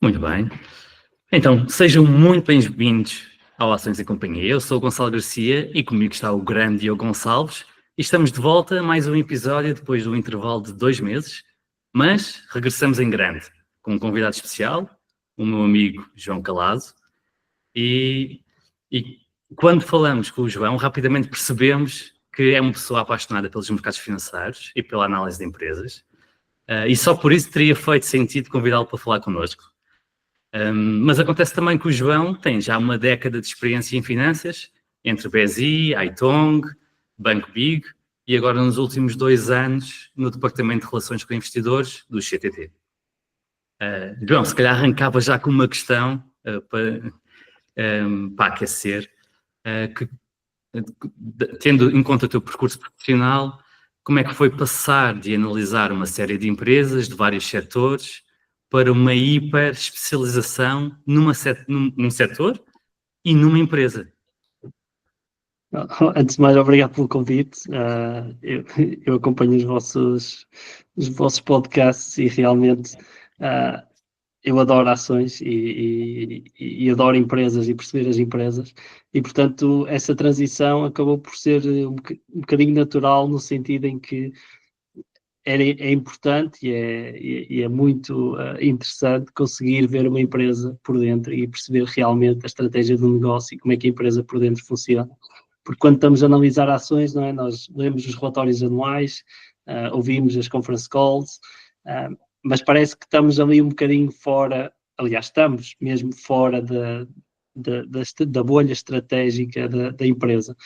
Muito bem. Então, sejam muito bem-vindos ao Ações e Companhia. Eu sou o Gonçalo Garcia e comigo está o grande Diogo Gonçalves. E estamos de volta a mais um episódio depois do intervalo de 2 meses, mas regressamos em grande, com um convidado especial, o meu amigo João Calazo. E quando falamos com o João, rapidamente percebemos que é uma pessoa apaixonada pelos mercados financeiros e pela análise de empresas. E só por isso teria feito sentido convidá-lo para falar connosco. Mas acontece também que o João tem já uma década de experiência em finanças, entre BSI, Aitong, Banco Big e agora nos últimos 2 anos no Departamento de Relações com Investidores do CTT. João, se calhar arrancava já com uma questão para aquecer, tendo em conta o teu percurso profissional, como é que foi passar de analisar uma série de empresas de vários setores para uma hiper especialização num setor e numa empresa? Antes de mais, obrigado pelo convite. Eu acompanho os vossos podcasts e realmente eu adoro ações e adoro empresas e perceber as empresas. E, portanto, essa transição acabou por ser um bocadinho natural, no sentido em que é importante e é muito interessante conseguir ver uma empresa por dentro e perceber realmente a estratégia do negócio e como é que a empresa por dentro funciona. Porque quando estamos a analisar ações, não é? Nós lemos os relatórios anuais, ouvimos as conference calls, mas parece que estamos ali um bocadinho fora, aliás, estamos mesmo fora da bolha estratégica da empresa.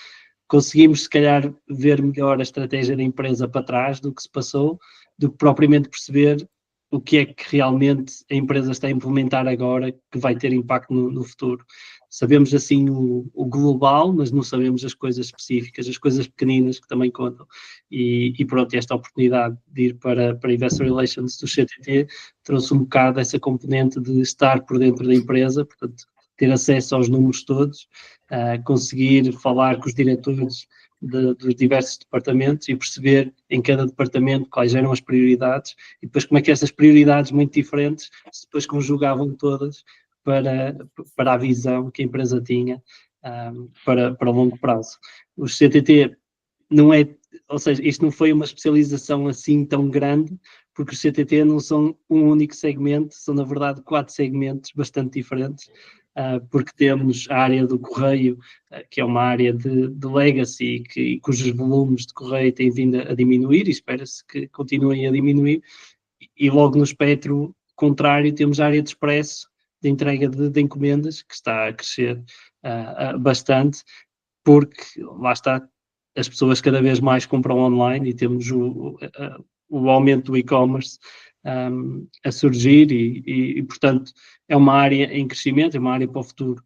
Conseguimos, se calhar, ver melhor a estratégia da empresa para trás do que se passou, do que propriamente perceber o que é que realmente a empresa está a implementar agora que vai ter impacto no futuro. Sabemos, assim, o global, mas não sabemos as coisas específicas, as coisas pequeninas que também contam. E pronto, esta oportunidade de ir para Investor Relations do CTT trouxe um bocado essa componente de estar por dentro da empresa, portanto, ter acesso aos números todos, conseguir falar com os diretores dos diversos departamentos e perceber em cada departamento quais eram as prioridades e depois como é que essas prioridades muito diferentes se depois conjugavam todas para a visão que a empresa tinha para longo prazo. O CTT não é, ou seja, isto não foi uma especialização assim tão grande, porque os CTT não são um único segmento, são na verdade 4 segmentos bastante diferentes, porque temos a área do correio, que é uma área de legacy, cujos volumes de correio têm vindo a diminuir e espera-se que continuem a diminuir, e logo no espectro contrário temos a área de expresso, de entrega de encomendas, que está a crescer bastante, porque lá está, as pessoas cada vez mais compram online e temos o aumento do e-commerce a surgir e, portanto, é uma área em crescimento, é uma área para o futuro.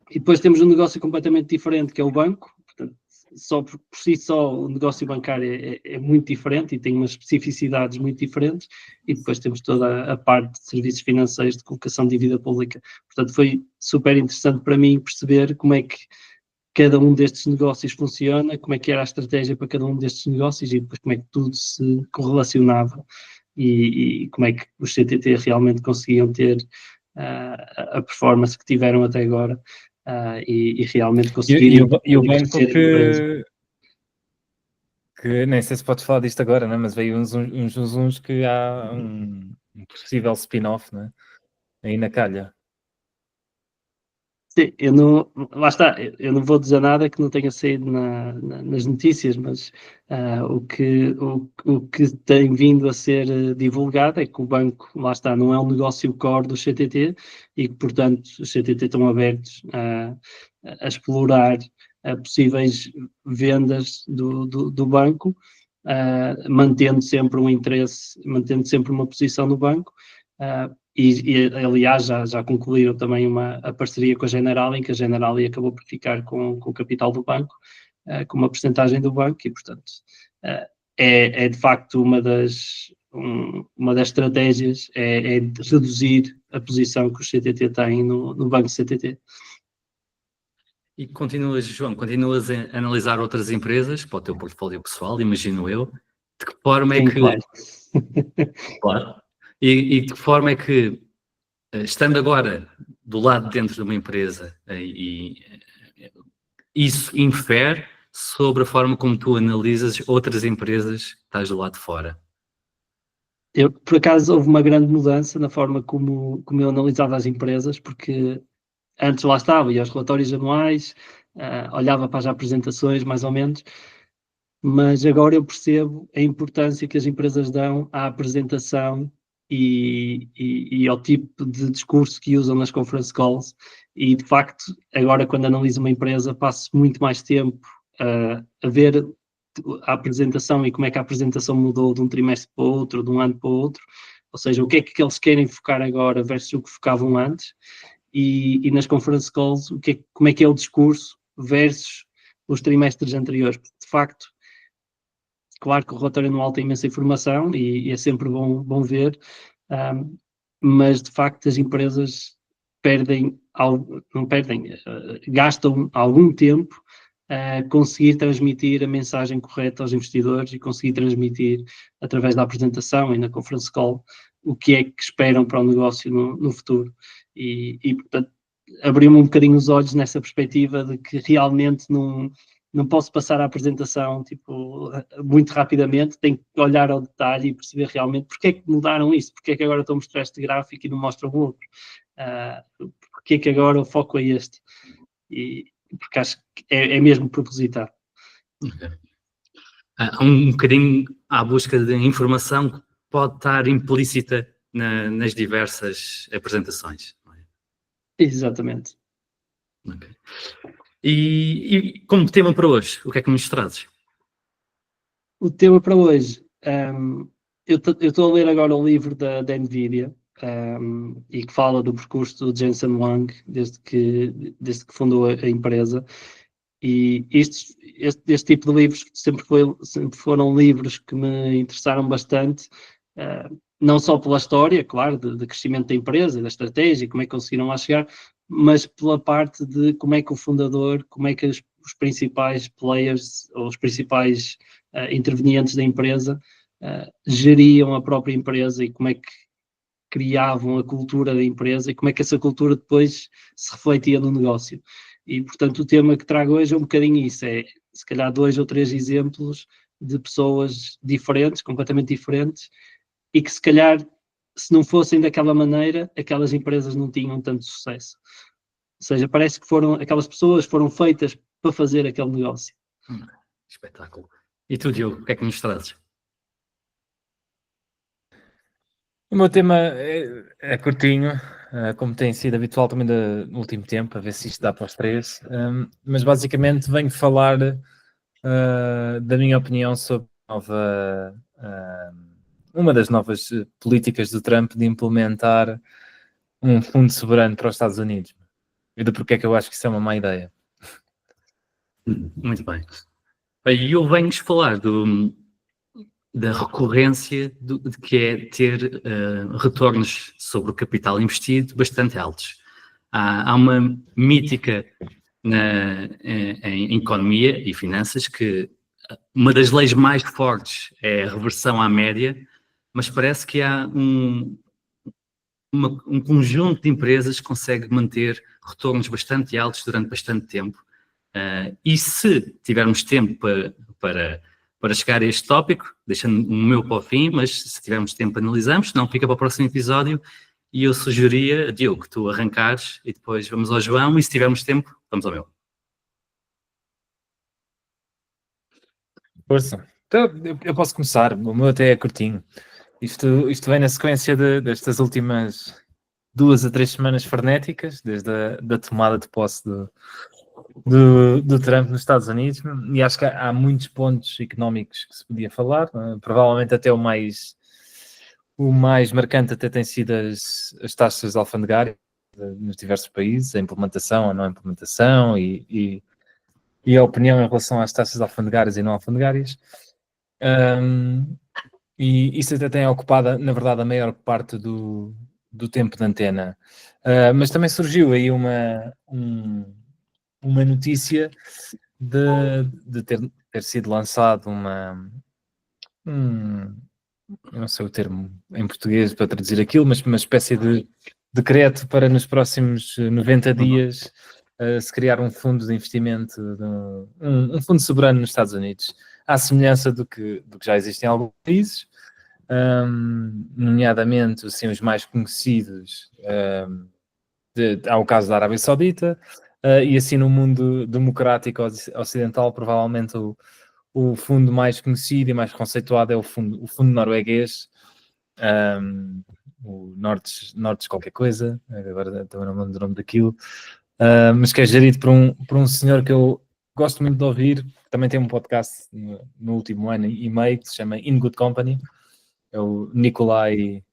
E depois temos um negócio completamente diferente, que é o banco. Portanto, só por si só, o negócio bancário é muito diferente e tem umas especificidades muito diferentes. E depois temos toda a parte de serviços financeiros, de colocação de dívida pública. Portanto, foi super interessante para mim perceber como é que cada um destes negócios funciona, como é que era a estratégia para cada um destes negócios e depois como é que tudo se correlacionava e como é que os CTT realmente conseguiam ter a performance que tiveram até agora e realmente conseguirem... E o banco que nem sei se podes falar disto agora, né? Mas veio uns que há um possível spin-off, né? Aí na calha. Sim, lá está, eu não vou dizer nada que não tenha saído nas notícias, mas o que tem vindo a ser divulgado é que o banco, lá está, não é um negócio core do CTT e que, portanto, os CTT estão abertos a explorar possíveis vendas do banco, mantendo sempre um interesse, mantendo sempre uma posição no banco. E aliás, já concluíram também a parceria com a Generali, em que a Generali acabou por ficar com o capital do banco, com uma porcentagem do banco, e portanto é de facto uma das estratégias, é de reduzir a posição que o CTT tem no banco CTT. E João, continuas a analisar outras empresas para o teu portfólio pessoal, imagino eu, de que forma é que... Claro. Claro. E de que forma é que estando agora do lado de dentro de uma empresa, isso infere sobre a forma como tu analisas outras empresas que estás do lado de fora? Por acaso, houve uma grande mudança na forma como eu analisava as empresas, porque antes lá estava, ia aos relatórios anuais, olhava para as apresentações, mais ou menos, mas agora eu percebo a importância que as empresas dão à apresentação e ao tipo de discurso que usam nas conference calls. E, de facto, agora quando analiso uma empresa, passo muito mais tempo a ver a apresentação e como é que a apresentação mudou de um trimestre para o outro, de um ano para o outro, ou seja, o que é que eles querem focar agora versus o que focavam antes, e nas conference calls, como é que é o discurso versus os trimestres anteriores. De facto, claro que o relatório anual tem imensa informação e é sempre bom ver, mas de facto as empresas não perdem, gastam algum tempo a conseguir transmitir a mensagem correta aos investidores e conseguir transmitir através da apresentação e na conference call o que é que esperam para o negócio no futuro. E portanto, abriu-me um bocadinho os olhos nessa perspectiva de que realmente não posso passar a apresentação tipo, muito rapidamente, tenho que olhar ao detalhe e perceber realmente porque é que mudaram isso, porque é que agora estão a mostrar este gráfico e não mostram o outro, porque é que agora o foco é este, e porque acho que é mesmo propositado. Okay. Há um bocadinho à busca de informação que pode estar implícita nas diversas apresentações. Não é? Exatamente. Okay. E como tema para hoje, o que é que nos trazes? O tema para hoje, eu estou a ler agora o livro da NVIDIA, e que fala do percurso do Jensen Huang desde que fundou a empresa. E este tipo de livros sempre foram livros que me interessaram bastante, não só pela história, claro, de crescimento da empresa, da estratégia, como é que conseguiram lá chegar, mas pela parte de como é que o fundador, como é que os principais players, ou os principais intervenientes da empresa, geriam a própria empresa e como é que criavam a cultura da empresa e como é que essa cultura depois se refletia no negócio. E, portanto, o tema que trago hoje é um bocadinho isso, é se calhar 2 ou 3 exemplos de pessoas diferentes, completamente diferentes, e que se calhar, se não fossem daquela maneira, aquelas empresas não tinham tanto sucesso. Ou seja, parece que aquelas pessoas foram feitas para fazer aquele negócio. Espetáculo. E tu, Diogo, o que é que nos trazes? O meu tema é curtinho, como tem sido habitual também no último tempo, a ver se isto dá para os 3, mas basicamente venho falar da minha opinião sobre uma das novas políticas do Trump de implementar um fundo soberano para os Estados Unidos e do porquê que eu acho que isso é uma má ideia. Muito bem. E eu venho-vos falar da recorrência de que é ter retornos sobre o capital investido bastante altos. Há uma mítica em economia e finanças que uma das leis mais fortes é a reversão à média, mas parece que há um conjunto de empresas que consegue manter retornos bastante altos durante bastante tempo. E se tivermos tempo para chegar a este tópico, deixando o meu para o fim, mas se tivermos tempo analisamos, se não fica para o próximo episódio, e eu sugeria, Diogo, que tu arrancares e depois vamos ao João, e se tivermos tempo, vamos ao meu. Força. Então, eu posso começar, o meu até é curtinho. Isto vem na sequência destas últimas 2 a 3 semanas frenéticas, desde a tomada de posse do Trump nos Estados Unidos, e acho que há muitos pontos económicos que se podia falar, provavelmente até o mais marcante até tem sido as taxas alfandegárias nos diversos países, a implementação, a não implementação e a opinião em relação às taxas alfandegárias e não alfandegárias. E isso até tem ocupado, na verdade, a maior parte do tempo de antena. Mas também surgiu aí uma notícia de ter sido lançado eu não sei o termo em português para traduzir aquilo, mas uma espécie de decreto para nos próximos 90 dias se criar um fundo de investimento, um fundo soberano nos Estados Unidos, à semelhança do que já existe em alguns países, nomeadamente assim, os mais conhecidos, há o caso da Arábia Saudita, e assim no mundo democrático ocidental, provavelmente o fundo mais conhecido e mais conceituado é o fundo norueguês, o Nortes qualquer coisa, agora também não me lembro do nome daquilo, mas que é gerido por um senhor que eu gosto muito de ouvir, também tem um podcast no último ano e meio que se chama In Good Company, é o Nikolai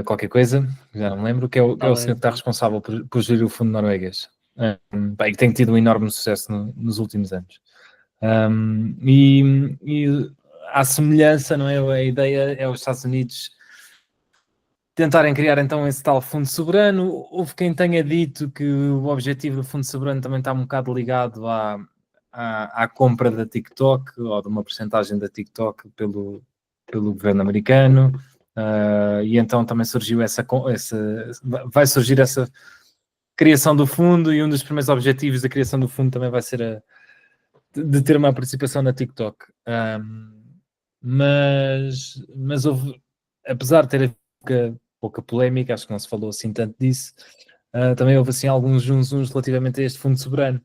qualquer coisa, já não me lembro, que é o senhor que está responsável por gerir o fundo norueguês, e que tem tido um enorme sucesso nos últimos anos. E à semelhança, não é? A ideia é os Estados Unidos tentarem criar então esse tal fundo soberano. Houve quem tenha dito que o objetivo do fundo soberano também está um bocado ligado à compra da TikTok, ou de uma porcentagem da TikTok pelo governo americano, e então também surgiu vai surgir essa criação do fundo, e um dos primeiros objetivos da criação do fundo também vai ser de ter uma participação na TikTok. Mas houve, apesar de ter pouca polémica, acho que não se falou assim tanto disso, também houve assim alguns zunzuns relativamente a este fundo soberano,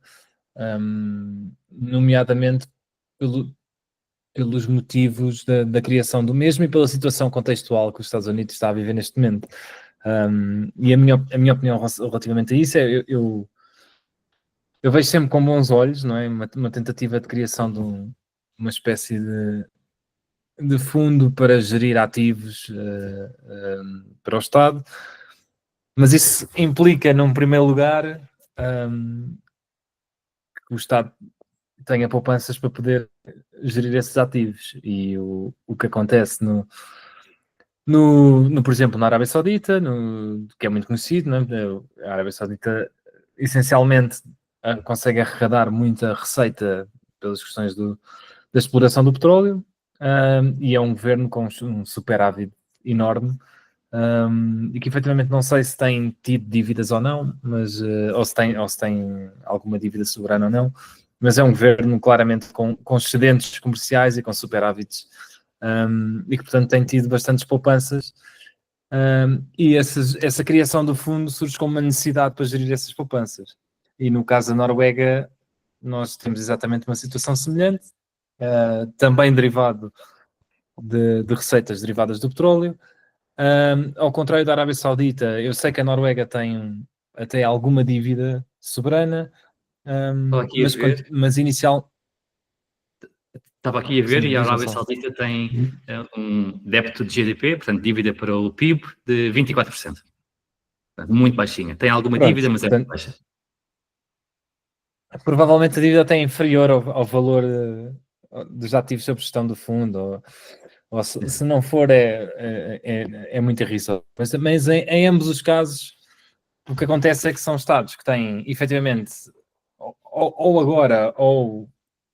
nomeadamente pelos motivos da criação do mesmo e pela situação contextual que os Estados Unidos está a viver neste momento. E a minha opinião relativamente a isso é, eu vejo sempre com bons olhos, não é? Uma tentativa de criação de uma espécie de fundo para gerir ativos para o Estado, mas isso implica, num primeiro lugar, que o Estado tenha poupanças para poder gerir esses ativos, e o que acontece por exemplo, na Arábia Saudita, que é muito conhecido, não é? A Arábia Saudita essencialmente consegue arrecadar muita receita pelas questões da exploração do petróleo, e é um governo com um superávit enorme, e que efetivamente não sei se tem tido dívidas ou não, mas, ou se tem alguma dívida soberana ou não, mas é um governo claramente com excedentes comerciais e com superávites, e que portanto tem tido bastantes poupanças, e essa criação do fundo surge como uma necessidade para gerir essas poupanças. E no caso da Noruega, nós temos exatamente uma situação semelhante, também derivado de receitas derivadas do petróleo. Ao contrário da Arábia Saudita, eu sei que a Noruega tem até alguma dívida soberana, mas inicial... Estava aqui a ver, Sim, e a diz, Arábia Gonçalo. Saudita tem um débito de GDP, portanto, dívida para o PIB, de 24%. Portanto, muito baixinha. Tem alguma Pronto, dívida, mas é muito baixa. Provavelmente a dívida até é inferior ao valor dos ativos sob gestão do fundo, ou se não for, é muito irrisório. Mas em ambos os casos, o que acontece é que são Estados que têm, efetivamente, ou agora, ou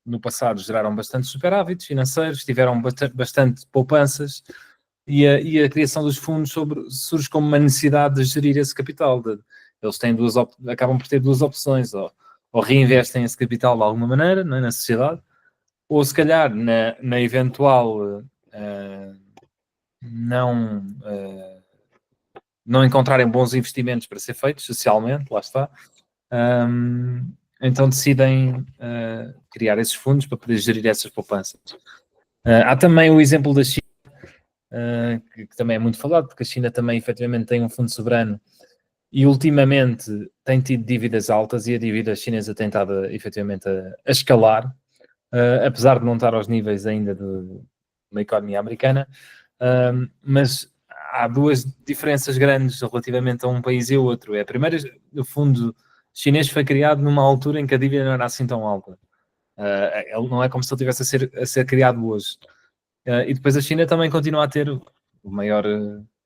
no passado, geraram bastante superávites financeiros, tiveram bastante poupanças, e a criação dos fundos surge como uma necessidade de gerir esse capital. Eles têm acabam por ter duas opções: ou reinvestem esse capital de alguma maneira, não é, na sociedade, ou se calhar na eventual não encontrarem bons investimentos para ser feitos socialmente, lá está, então decidem criar esses fundos para poder gerir essas poupanças. Há também o exemplo da China, que também é muito falado, porque a China também efetivamente tem um fundo soberano e ultimamente tem tido dívidas altas, e a dívida chinesa tem estado efetivamente a escalar, apesar de não estar aos níveis ainda de uma economia americana, mas há duas diferenças grandes relativamente a um país e ao outro. A primeira, o fundo chinês foi criado numa altura em que a dívida não era assim tão alta. Ele não é como se ele estivesse a ser criado hoje. E depois a China também continua a ter o maior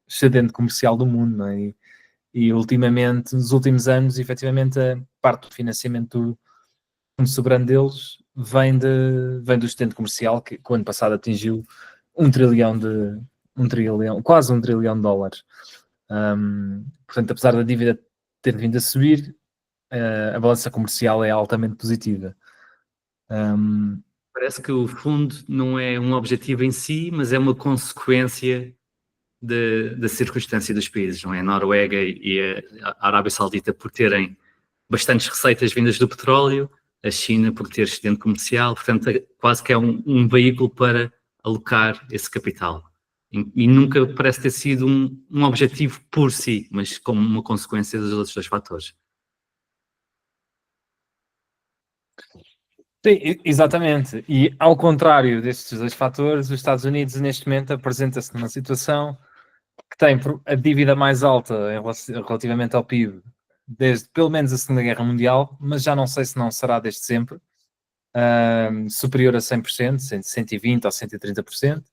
excedente comercial do mundo, não é? E ultimamente, nos últimos anos, efetivamente, a parte do financiamento do fundo soberano deles vem do excedente comercial, que o ano passado atingiu quase 1 trilhão de dólares. Portanto, apesar da dívida ter vindo a subir, a balança comercial é altamente positiva. Parece que o fundo não é um objetivo em si, mas é uma consequência da circunstância dos países, não é? A Noruega e a Arábia Saudita por terem bastantes receitas vindas do petróleo, a China por ter excedente comercial, portanto, quase que é um veículo para alocar esse capital. E nunca parece ter sido um objetivo por si, mas como uma consequência dos outros dois fatores. Sim, exatamente. E ao contrário destes dois fatores, os Estados Unidos neste momento apresenta-se numa situação que tem a dívida mais alta relativamente ao PIB desde pelo menos a Segunda Guerra Mundial, mas já não sei se não será desde sempre, superior a 100%, 120% ou 130%,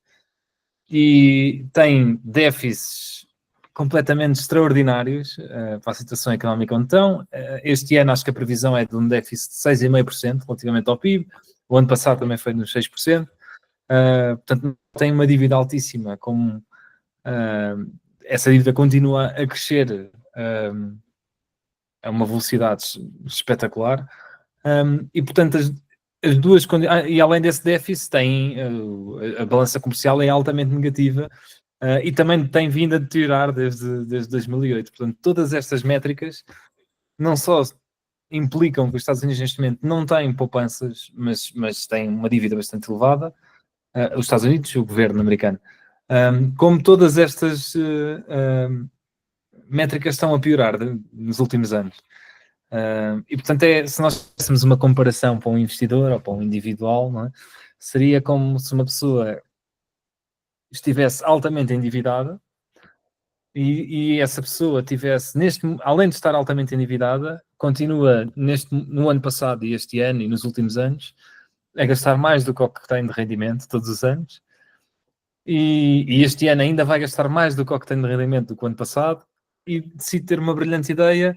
e tem déficits completamente extraordinários para a situação económica onde estão. Este ano acho que a previsão é de um déficit de 6,5% relativamente ao PIB, o ano passado também foi nos 6%, portanto tem uma dívida altíssima, como essa dívida continua a crescer a uma velocidade espetacular, e portanto as duas e além desse déficit tem a balança comercial é altamente negativa, e também tem vindo a deteriorar desde 2008. Portanto, todas estas métricas não só implicam que os Estados Unidos neste momento não têm poupanças, mas têm uma dívida bastante elevada, os Estados Unidos, o governo americano, como todas estas métricas estão a piorar nos últimos anos. E portanto, se nós fizéssemos uma comparação para um investidor ou para um individual, não é? Seria como se uma pessoa estivesse altamente endividada e essa pessoa tivesse, além de estar altamente endividada, continua no ano passado e este ano e nos últimos anos a gastar mais do que o que tem de rendimento todos os anos, e este ano ainda vai gastar mais do que o que tem de rendimento do que o ano passado, e decide ter uma brilhante ideia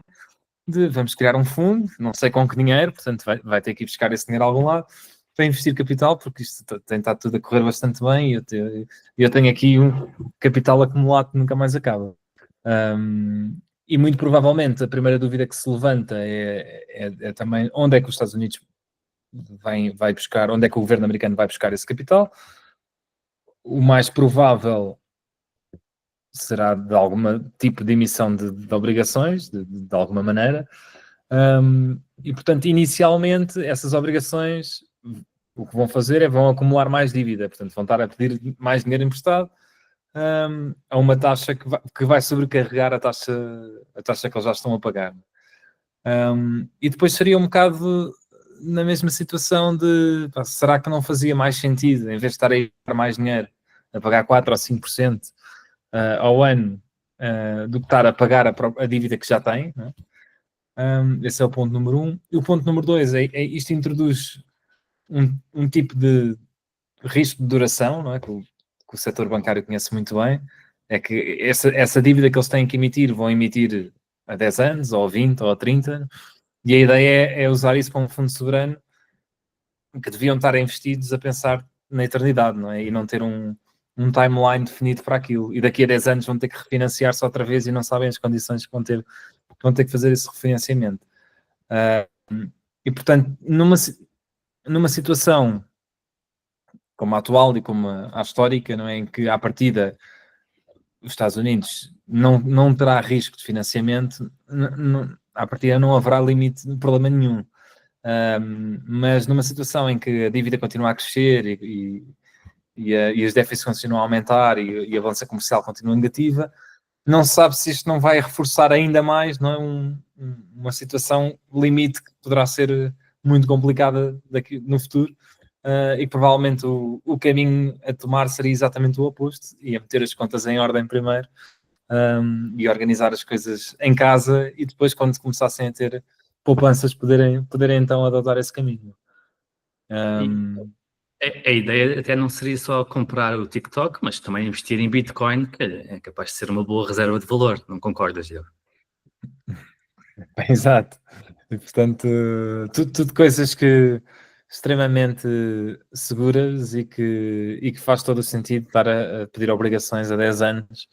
de vamos criar um fundo, não sei com que dinheiro, portanto vai ter que ir buscar esse dinheiro a algum lado para investir capital, porque isto tem estado tudo a correr bastante bem e eu tenho aqui um capital acumulado que nunca mais acaba. E muito provavelmente a primeira dúvida que se levanta é também onde é que os Estados Unidos vai buscar, onde é que o governo americano vai buscar esse capital. O mais provável será de algum tipo de emissão de obrigações, de alguma maneira. E, portanto, inicialmente, essas obrigações, o que vão fazer é vão acumular mais dívida, portanto, vão estar a pedir mais dinheiro emprestado a uma taxa que vai sobrecarregar a taxa que eles já estão a pagar. E depois seria um bocado na mesma situação de, será que não fazia mais sentido, em vez de estar a ir para mais dinheiro, a pagar 4 ou 5% ao ano, do que estar a pagar a dívida que já tem, não é? Esse é o ponto número 1. E o ponto número 2 é isto introduz um tipo de risco de duração, não é? Que o setor bancário conhece muito bem, é que essa dívida que eles têm que emitir, vão emitir a 10 anos, ou a 20, ou a 30, e a ideia é usar isso para um fundo soberano que deviam estar investidos a pensar na eternidade, não é? E não ter um timeline definido para aquilo. E daqui a 10 anos vão ter que refinanciar-se outra vez e não sabem as condições que vão ter que fazer esse refinanciamento. E, portanto, numa situação como a atual e como a histórica, não é? Em que, à partida, os Estados Unidos não terá risco de financiamento, à partida não haverá limite, problema nenhum. Mas numa situação em que a dívida continua a crescer e os déficits continuam a aumentar e a balança comercial continua negativa, não se sabe se isto não vai reforçar ainda mais, não é? Uma situação limite que poderá ser muito complicada no futuro, e provavelmente o caminho a tomar seria exatamente o oposto, e a meter as contas em ordem primeiro, e organizar as coisas em casa, e depois, quando começassem a ter poupanças, poderem então adotar esse caminho. A ideia até não seria só comprar o TikTok, mas também investir em Bitcoin, que é capaz de ser uma boa reserva de valor, não concordas, Diego? Exato. E, portanto, tudo coisas que extremamente seguras e que faz todo o sentido estar a pedir obrigações a 10 anos,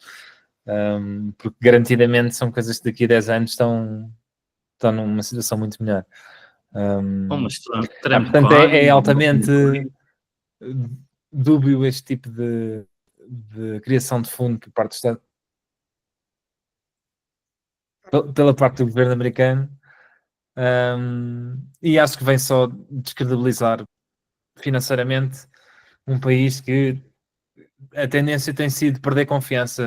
porque garantidamente são coisas que daqui a 10 anos estão numa situação muito melhor. Mas Trump Portanto, corre, é altamente dúbio este tipo de criação de fundo por parte do Estado, pela parte do governo americano, e acho que vem só descredibilizar financeiramente um país que a tendência tem sido perder confiança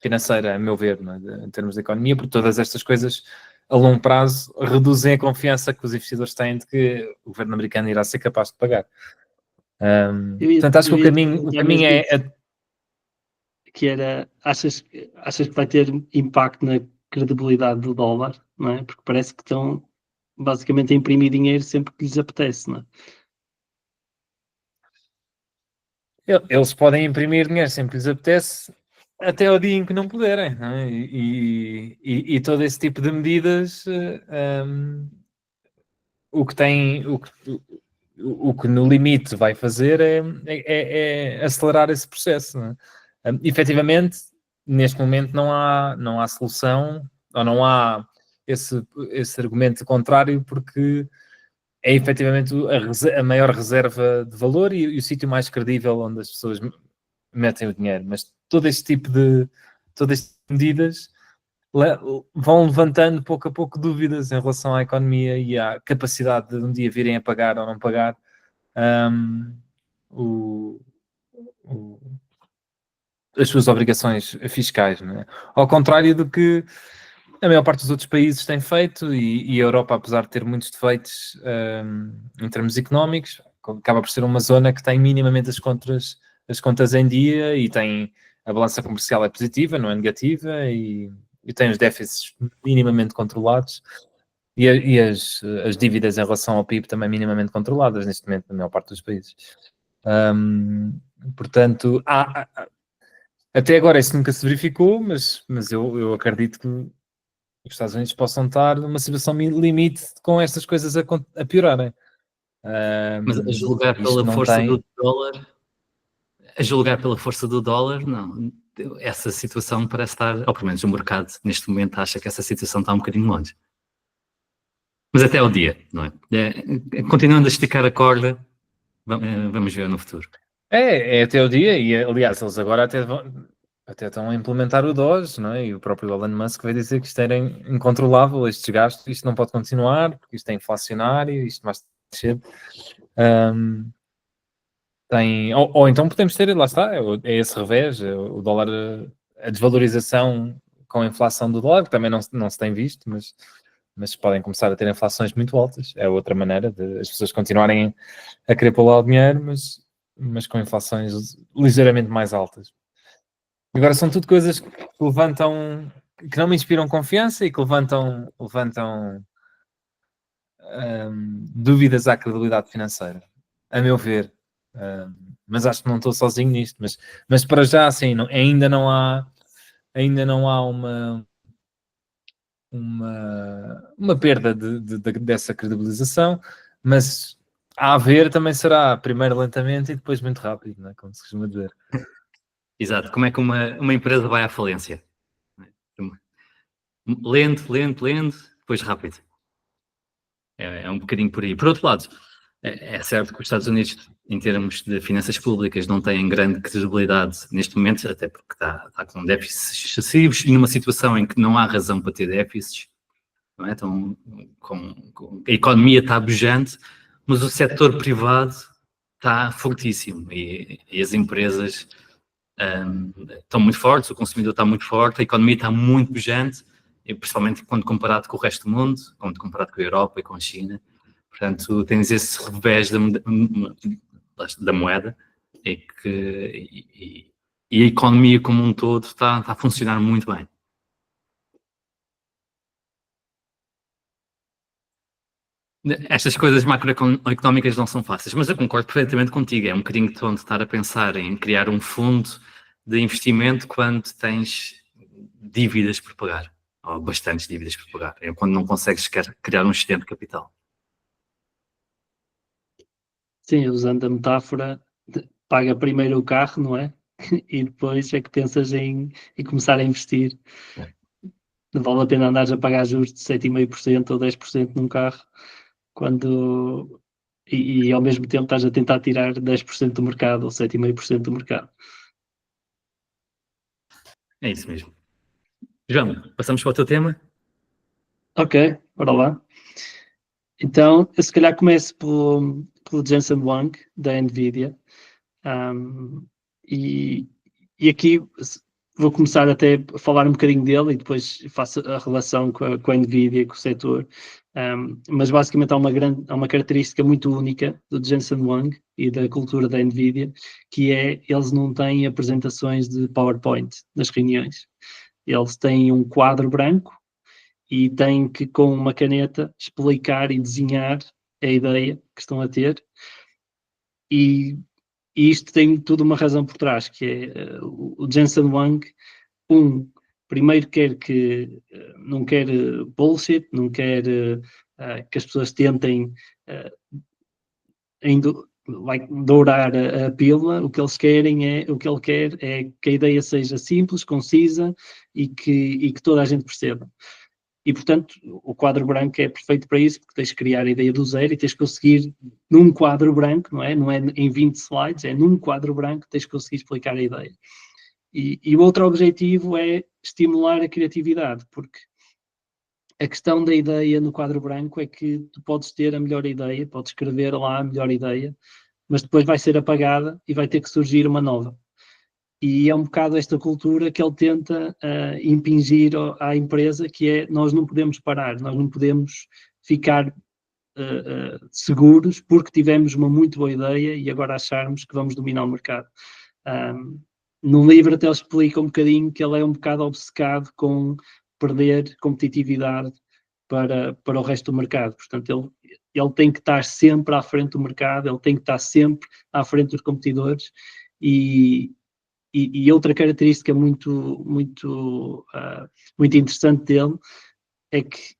financeira, a meu ver, não é? Em termos de economia, porque todas estas coisas a longo prazo reduzem a confiança que os investidores têm de que o governo americano irá ser capaz de pagar. Portanto, acho que o caminho é que era, achas que vai ter impacto na credibilidade do dólar, não é? Porque parece que estão basicamente a imprimir dinheiro sempre que lhes apetece, não é? eles podem imprimir dinheiro sempre que lhes apetece, até ao dia em que não puderem, não é? E todo esse tipo de medidas, o que no limite vai fazer é acelerar esse processo, não é? Efetivamente, neste momento não há solução, ou não há esse argumento contrário, porque é efetivamente a maior reserva de valor e o sítio mais credível onde as pessoas metem o dinheiro. Mas todo este tipo de medidas vão levantando pouco a pouco dúvidas em relação à economia e à capacidade de um dia virem a pagar ou não pagar o, as suas obrigações fiscais, não é? Ao contrário do que a maior parte dos outros países tem feito, e a Europa, apesar de ter muitos defeitos em termos económicos, acaba por ser uma zona que tem minimamente as contas em dia e tem a balança comercial é positiva, não é negativa, e tem os déficits minimamente controlados e as dívidas em relação ao PIB também minimamente controladas neste momento na maior parte dos países. Portanto, até agora isso nunca se verificou, mas eu acredito que os Estados Unidos possam estar numa situação limite com estas coisas a piorarem. Mas a julgar pela força do dólar, não. Essa situação parece estar, ou pelo menos o mercado neste momento acha que essa situação está um bocadinho longe. Mas até ao dia, não é? Continuando a esticar a corda, vamos ver no futuro. É até o dia, e aliás, eles agora até estão a implementar o DOGE, não é? E o próprio Elon Musk vai dizer que isto era incontrolável, estes gastos, isto não pode continuar, porque isto é inflacionário, isto vai descer. Ou então podemos ter, lá está, é esse revés, o dólar, a desvalorização com a inflação do dólar, que também não se tem visto, mas podem começar a ter inflações muito altas. É outra maneira de as pessoas continuarem a querer pôr lá o dinheiro, mas com inflações ligeiramente mais altas. Agora são tudo coisas que levantam, que não me inspiram confiança e que levantam dúvidas à credibilidade financeira, a meu ver. Mas acho que não estou sozinho nisto. Mas para já, assim, ainda não há uma perda dessa credibilização, mas a haver também será primeiro lentamente e depois muito rápido, não é? Como se costuma dizer. Exato. Como é que uma empresa vai à falência? Lento, depois rápido. É um bocadinho por aí. Por outro lado, é certo que os Estados Unidos, em termos de finanças públicas, não têm grande credibilidade neste momento, até porque está com déficits excessivos e numa situação em que não há razão para ter déficits, não é? Então, a economia está bujante, mas o setor privado está fortíssimo e as empresas estão muito fortes, o consumidor está muito forte, a economia está muito pujante, e principalmente quando comparado com o resto do mundo, quando comparado com a Europa e com a China. Portanto, tens esse revés da moeda e a economia como um todo está a funcionar muito bem. Estas coisas macroeconómicas não são fáceis, mas eu concordo perfeitamente contigo. É um bocadinho de tonto estar a pensar em criar um fundo de investimento quando tens dívidas por pagar, ou bastantes dívidas por pagar, é quando não consegues criar um excedente de capital. Sim, usando a metáfora, paga primeiro o carro, não é? e depois é que pensas em começar a investir. Não vale a pena andares a pagar juros de 7,5% ou 10% num carro, quando e ao mesmo tempo estás a tentar tirar 10% do mercado ou 7,5% do mercado. É isso mesmo. João, passamos para o teu tema? Ok, bora lá. Então, eu se calhar começo pelo Jensen Huang, da NVIDIA. E aqui vou começar até a falar um bocadinho dele e depois faço a relação com a NVIDIA, com o setor. Mas basicamente há uma característica muito única do Jensen Huang e da cultura da NVIDIA, que é eles não têm apresentações de PowerPoint nas reuniões. Eles têm um quadro branco e têm que, com uma caneta, explicar e desenhar a ideia que estão a ter. E isto tem tudo uma razão por trás, que é o Jensen Huang, primeiro não quer bullshit, não quer que as pessoas tentem dourar a pílula. O que ele quer é que a ideia seja simples, concisa e que toda a gente perceba. E, portanto, o quadro branco é perfeito para isso, porque tens de criar a ideia do zero e tens de conseguir, num quadro branco, não é em 20 slides, é num quadro branco, tens de conseguir explicar a ideia. E o outro objetivo é estimular a criatividade, porque a questão da ideia no quadro branco é que tu podes ter a melhor ideia, podes escrever lá a melhor ideia, mas depois vai ser apagada e vai ter que surgir uma nova. E é um bocado esta cultura que ele tenta impingir à empresa, que é: nós não podemos parar, nós não podemos ficar seguros porque tivemos uma muito boa ideia e agora acharmos que vamos dominar o mercado. No livro até ele explica um bocadinho que ele é um bocado obcecado com perder competitividade para o resto do mercado. Portanto, ele tem que estar sempre à frente do mercado, ele tem que estar sempre à frente dos competidores. E outra característica muito interessante dele é que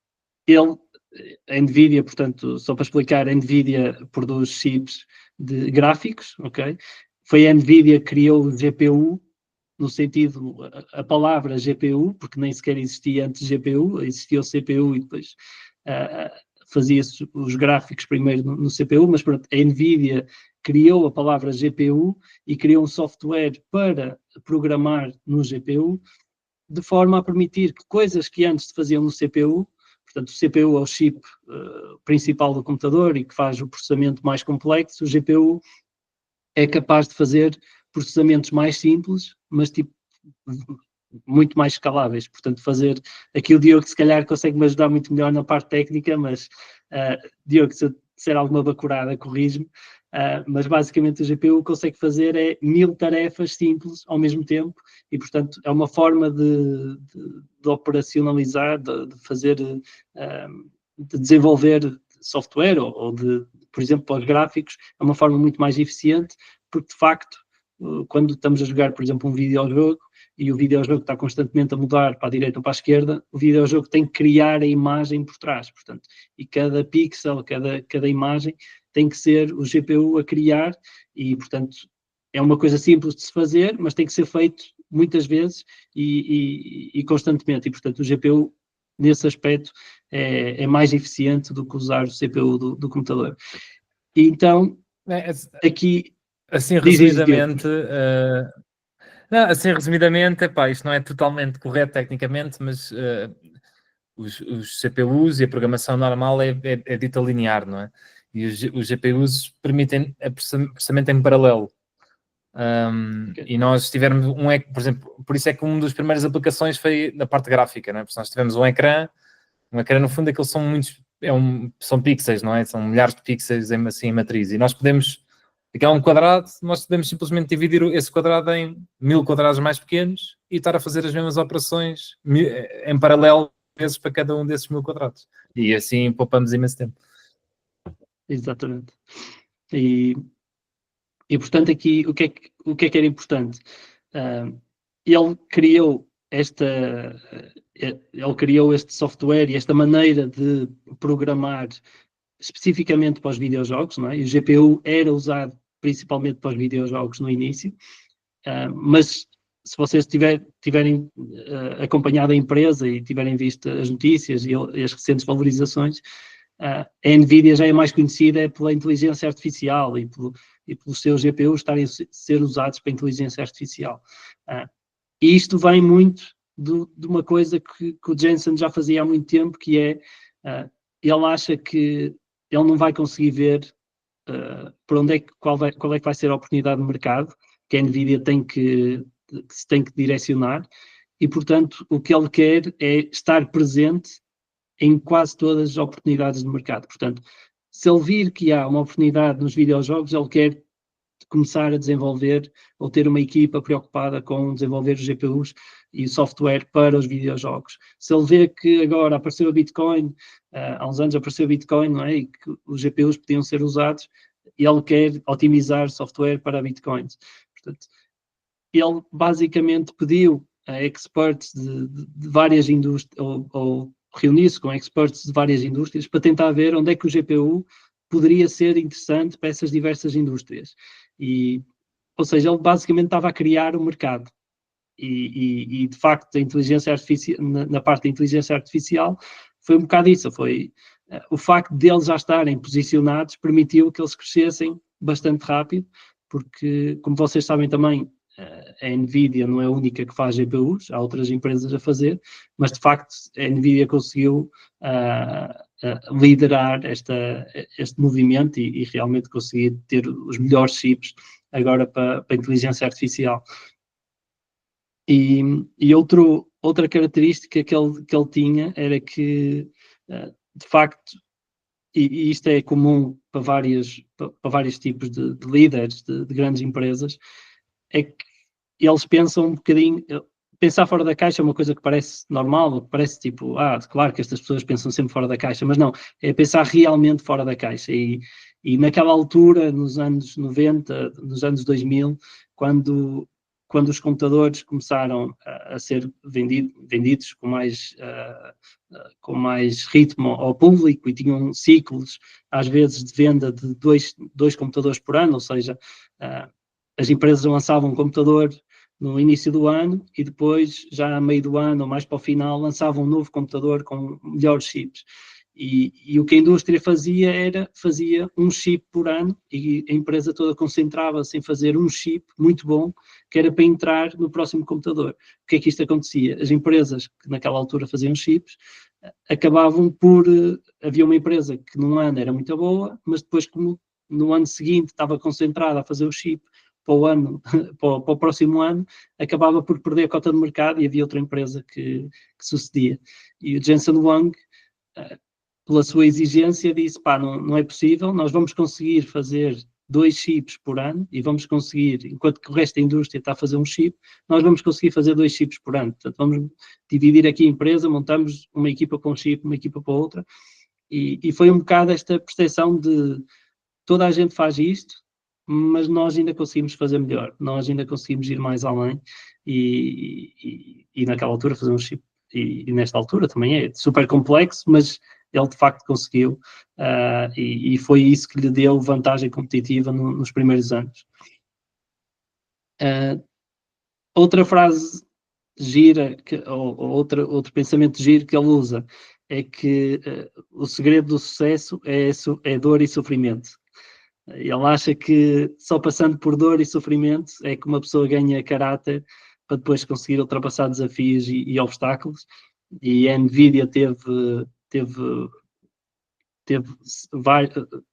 a NVIDIA, portanto, só para explicar, a NVIDIA produz chips de gráficos, ok? Foi a NVIDIA que criou o GPU, no sentido, a palavra GPU, porque nem sequer existia antes GPU, existia o CPU e depois fazia-se os gráficos primeiro no CPU, mas pronto, a NVIDIA criou a palavra GPU e criou um software para programar no GPU, de forma a permitir que coisas que antes se faziam no CPU, portanto, o CPU é o chip principal do computador e que faz o processamento mais complexo, o GPU é capaz de fazer processamentos mais simples, mas tipo muito mais escaláveis. Portanto, fazer aqui o Diogo se calhar consegue-me ajudar muito melhor na parte técnica, mas Diogo, se eu disser alguma bacurada, corrige-me. Mas basicamente o GPU consegue fazer 1000 tarefas simples ao mesmo tempo e, portanto, é uma forma de operacionalizar, de fazer, de desenvolver software ou por exemplo, para os gráficos, é uma forma muito mais eficiente, porque de facto, quando estamos a jogar, por exemplo, um videojogo e o videojogo está constantemente a mudar para a direita ou para a esquerda, o videojogo tem que criar a imagem por trás, portanto, e cada pixel, cada imagem tem que ser o GPU a criar e, portanto, é uma coisa simples de se fazer, mas tem que ser feito muitas vezes e constantemente. E, portanto, o GPU, nesse aspecto, é mais eficiente do que usar o CPU do computador. E então, aqui... Assim, resumidamente... assim, resumidamente, epá, isto não é totalmente correto tecnicamente, mas os CPUs e a programação normal é dita linear, não é? E os GPUs permitem processamento em paralelo. E nós tivemos por exemplo, por isso é que uma das primeiras aplicações foi na parte gráfica, não é? Porque nós tivemos um ecrã no fundo, aqueles são muitos, são pixels, não é? São milhares de pixels em matriz, e nós podemos, aqui há um quadrado, nós podemos simplesmente dividir esse quadrado em 1000 quadrados mais pequenos e estar a fazer as mesmas operações em paralelo, vezes para cada um desses 1000 quadrados. E assim poupamos imenso tempo. Exatamente. E portanto, aqui, o que é que era importante? Ele criou este software e esta maneira de programar especificamente para os videojogos, não é? E o GPU era usado principalmente para os videojogos no início. Mas se vocês tiverem acompanhado a empresa e tiverem visto as notícias e as recentes valorizações, a NVIDIA já é mais conhecida pela inteligência artificial e pelos seus GPUs estarem a ser usados para a inteligência artificial. E isto vem muito de uma coisa que o Jensen já fazia há muito tempo, que é, ele acha que ele não vai conseguir ver qual é que vai ser a oportunidade de mercado que a NVIDIA se tem que direcionar, e, portanto, o que ele quer é estar presente em quase todas as oportunidades de mercado. Portanto, se ele vir que há uma oportunidade nos videojogos, ele quer começar a desenvolver ou ter uma equipa preocupada com desenvolver os GPUs e o software para os videojogos. Se ele vê que agora apareceu a Bitcoin, há uns anos apareceu a Bitcoin, não é? E que os GPUs podiam ser usados, ele quer otimizar software para Bitcoins. Portanto, ele basicamente pediu a experts de várias indústrias, ou reuniu-se com experts de várias indústrias para tentar ver onde é que o GPU poderia ser interessante para essas diversas indústrias. Ou seja, ele basicamente estava a criar o mercado. E de facto, a inteligência artificial, na parte da inteligência artificial, foi um bocado isso. Foi o facto de eles já estarem posicionados permitiu que eles crescessem bastante rápido, porque, como vocês sabem também, a NVIDIA não é a única que faz GPUs, há outras empresas a fazer, mas de facto a NVIDIA conseguiu liderar este movimento e realmente conseguir ter os melhores chips agora para a inteligência artificial. E outra característica que ele tinha era que, de facto, e isto é comum para vários tipos de líderes de grandes empresas, é que eles pensam um bocadinho. Pensar fora da caixa é uma coisa que parece normal, parece tipo, claro que estas pessoas pensam sempre fora da caixa, mas não, é pensar realmente fora da caixa. E naquela altura, nos anos 90, nos anos 2000, quando os computadores começaram a ser vendidos com mais ritmo ao público e tinham ciclos, às vezes, de venda de dois computadores por ano, ou seja, as empresas lançavam um computador no início do ano e depois, já a meio do ano ou mais para o final, lançavam um novo computador com melhores chips. E o que a indústria fazia um chip por ano e a empresa toda concentrava-se em fazer um chip muito bom que era para entrar no próximo computador. O que é que isto acontecia? As empresas que naquela altura faziam chips acabavam havia uma empresa que num ano era muito boa, mas depois, como no ano seguinte estava concentrada a fazer o chip para o próximo ano, acabava por perder a cota de mercado e havia outra empresa que sucedia. E o Jensen Huang, pela sua exigência, disse, não é possível, nós vamos conseguir fazer 2 chips por ano e vamos conseguir, enquanto que o resto da indústria está a fazer um chip, nós vamos conseguir fazer 2 chips por ano. Portanto, vamos dividir aqui a empresa, montamos uma equipa com um chip, uma equipa para outra, e foi um bocado esta percepção de toda a gente faz isto, mas nós ainda conseguimos fazer melhor, nós ainda conseguimos ir mais além e naquela altura fazer um chip, e nesta altura também é super complexo, mas ele de facto conseguiu e foi isso que lhe deu vantagem competitiva nos primeiros anos. Outra frase gira, outro pensamento giro que ele usa é que o segredo do sucesso é dor e sofrimento. Ele acha que só passando por dor e sofrimento é que uma pessoa ganha caráter para depois conseguir ultrapassar desafios e obstáculos. E a NVIDIA teve